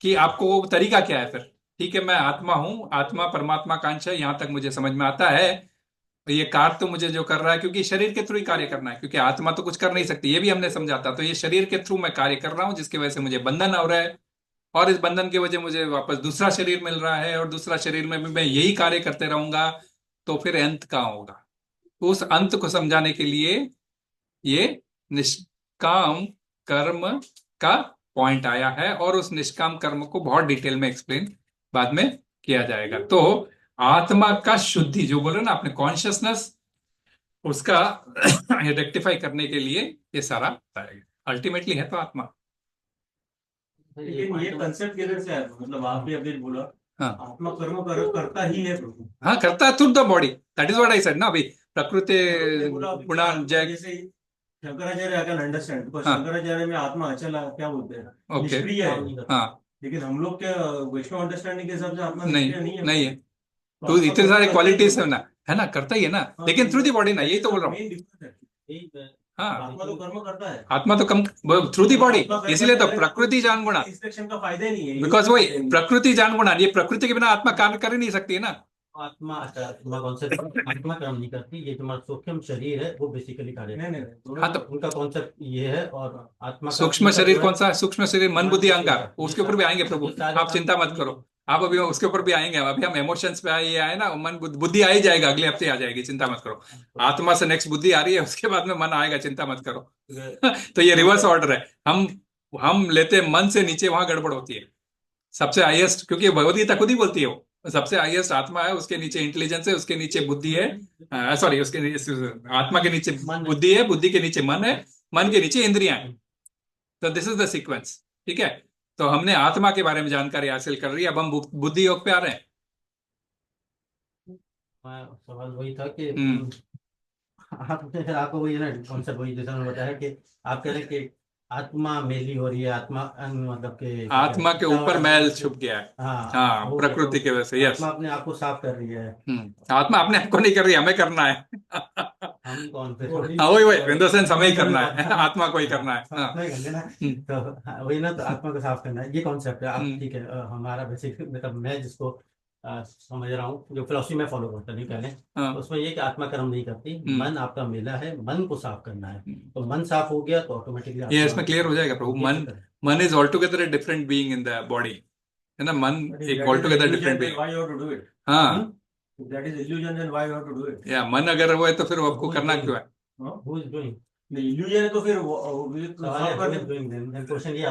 कि आपको वो तरीका क्या है. फिर ठीक है, मैं आत्मा हूं, आत्मा परमात्मा का अंश है, यहां तक मुझे समझ में आता है. ये कार्य तो मुझे जो कर रहा है, क्योंकि शरीर के थ्रू ही कार्य करना है, क्योंकि आत्मा तो कुछ कर नहीं सकती, ये भी हमने समझा था. तो ये शरीर के थ्रू मैं कार्य कर रहा हूं, जिसकी वजह से मुझे बंधन हो रहा है, और इस बंधन की वजह मुझे वापस दूसरा शरीर मिल रहा है, और दूसरा शरीर में भी मैं यही कार्य करते रहूंगा. तो फिर अंत कहाँ होगा? तो उस अंत को समझाने के लिए ये निष्काम कर्म का पॉइंट आया है, और उस निष्काम कर्म को बहुत डिटेल में एक्सप्लेन बाद में किया जाएगा. तो आत्मा का शुद्धि जो बोल रहे ना आपने, कॉन्शियसनेस, उसका रेक्टिफाई करने के लिए ये सारा बताएगा. अल्टीमेटली है तो आत्मा. लेकिन ये कंसेप्ट किधर से आया? मतलब आपने अभी बोला आत्मा कर्म करता ही है प्रभु. हाँ, करता है through the body. That is what I said ना अभी. प्रकृति गुणा जय. Shankaracharya I can understand, because Shankaracharya में आत्मा अचल क्या बोलते हैं, निष्क्रिय है. हाँ, लेकिन हम लोग क्या वैष्णव अंडरस्टैंडिंग के हिसाब से आत्मा नहीं है. तो इतने सारे क्वालिटीज है ना, करता ही है ना, लेकिन थ्रू दी बॉडी ना, यही तो बोल रहा हूँ. हाँ, आत्मा तो कर्म करता है, आत्मा तो कम थ्रू दी बॉडी. इसीलिए तो प्रकृति जान गुणा, इंस्ट्रक्शन का फायदा नहीं है, बिकॉज वही प्रकृति जान गुणा. ये प्रकृति के बिना आत्मा कार्य कर ही नहीं सकती है ना. आत्मा कॉन्सेप्ट, आत्मा काम नहीं करती. ये जो सूक्ष्म शरीर है वो बेसिकली कार्य करता है. हाँ, तो उनका कॉन्सेप्ट ये है. और आत्मा सूक्ष्म शरीर कौन सा है? सूक्ष्म शरीर मन बुद्धि अहंकार, उसके ऊपर भी आएंगे प्रभु, आप चिंता मत करो. आप अभी उसके ऊपर भी आएंगे. अभी हम इमोशंस पे ये आए ना, मन बुद्धि आ ही जाएगा, अगले हफ्ते आ जाएगी, चिंता मत करो. आत्मा से नेक्स्ट बुद्धि आ रही है, उसके बाद में मन आएगा, चिंता मत करो. तो ये रिवर्स ऑर्डर है. हम लेते मन से नीचे, वहां गड़बड़ होती है सबसे हाईएस्ट, क्योंकि भगवद गीता खुद ही बोलती है वो सबसे हाईएस्ट आत्मा है, उसके नीचे इंटेलिजेंस है, उसके नीचे बुद्धि है, सॉरी उसके आत्मा के नीचे बुद्धि है, बुद्धि के नीचे मन है, मन के नीचे इंद्रियां हैं। तो दिस इज द सीक्वेंस। ठीक है, तो हमने आत्मा के बारे में जानकारी हासिल कर रही है, अब हम बुद्धि योग पे आ रहे हैं। सवाल वही था कि आपने फिर आपको वही है ना कॉन्सेप्ट, वही जैसा मैंने बताया कि आप कह रहे हैं कि आत्मा मेली हो रही है, आत्मा मतलब कि आत्मा के ऊपर मैल छुप गया है। हाँ, वो प्रकृति के वजह से। यस, आत्मा अपने आप को साफ कर रही है। आत्मा अपने आप को नहीं कर रही, हमें करना है। हम कौन फिर? हाँ वही इन द सेंस हमें ही करना है, आत्मा को ही करना है। अपना ही कर लेना। तो वही ना, तो आत्मा को साफ करना है, ये कॉन्सेप्ट है। आप ठीक है, हमारा बेसिक मतलब मैं जिसको समझ रहा हूँ, जो फिलोसफी में फॉलो करता नहीं पहले, उसमें ये कि आत्मा कर्म नहीं करती, मन आपका मेला है, मन को साफ करना है। तो मन साफ हो गया तो ऑटोमेटिकली ये इसमें क्लियर हो जाएगा प्रभु। मन is all together a different being in the body, है ना। मन एक ऑल टुगेदर डिफरेंट बीइंग। हाँ, that is illusion, then why you have to do it? या मन अगर वो है तो फिर वो आपको करना क्यों है? Who is doing? illusion है तो फिर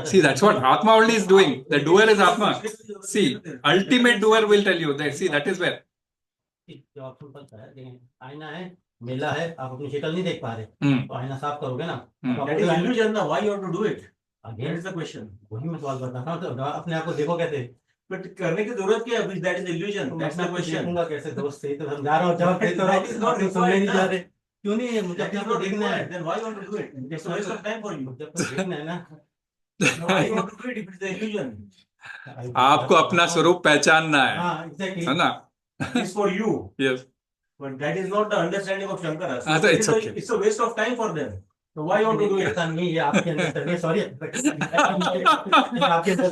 See, that's what Atma only is doing. The doer is Atma. See, ultimate doer will tell you that. See, that is where. आईना है, मेला है, आप अपनी शक्ल नहीं देख पा रहे, तो आईना साफ करोगे ना। that is illusion ना, why you have to do it? Again, that is the question. वही मैं सवाल बता रहा हूँ, तो अपने आप को देखो कैसे? But करने की जरूरत क्या है? That is illusion. That's the question. देखूंगा कैसे दोस्त? सही तो समझा रहा हूँ, जवाब दे तो रहा हूँ, सुनने नहीं जा रहे। क्यों नहीं है? मुझे अपने आप को देखना है। Then why you want to do it? It's a waste of time for you. मुझे अपने देखना है ना। Why you want to do it if it's the illusion? आपको अपना स्वरूप पहचानना है, हाँ, exactly. है ना? It's for you. Yes. But that is not the understanding of Shankara. हाँ, तो it's okay. It's a waste of time for them. So why you want to do it? ऐसा नहीं, ये आपके अंदर, सॉरी, आपके अंदर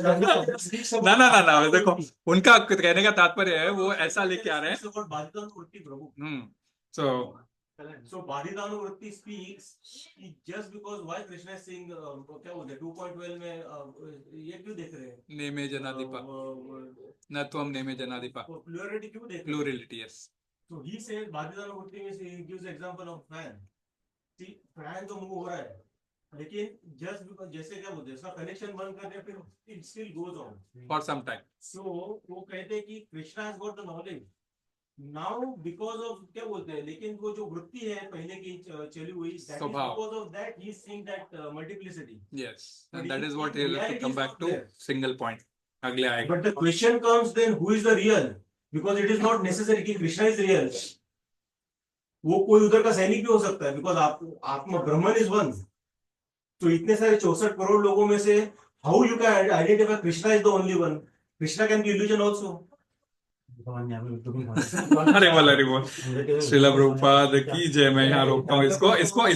ना ना ना ना, देखो उनका कहने का तात्पर्य है वो ऐसा लेके आ रहे हैं। So बाधितानुवृत्ति speaks just because why Krishna is saying क्या बोलते हैं 2.12 में ये क्यों देख रहे हैं? नेमे जनाधिपा न त्वम नेमे जनाधिपा, प्लूरलिटी क्यों देख रहे हैं? Plurality, yes. So he says बाधितानुवृत्ति में he gives example of fan. See, fan तो मूव हो रहा है, लेकिन just because जैसे क्या बोलते हैं उसका कनेक्शन बंद कर दिया फिर it still goes on for some time. So वो कहते हैं कि Krishna has got the knowledge. Now because of क्या बोलते हैं, लेकिन वो जो वृत्ति है पहले की चली हुई, that is because of that he is seeing that multiplicity. Yes, and that is what he will have to come back to single point. अगले आएगा. But the question comes then, who is the real? Because it is not necessary कि Krishna is real. वो कोई उधर का सैनिक भी हो सकता है, because आत्मा ब्रह्मन is one. तो इतने सारे 64 करोड़ लोगों में से how you can identify Krishna is the only one? Krishna can be illusion also. अरे बोल श्रील प्रभुपाद की जय। मैं यहाँ रोकता हूँ इसको।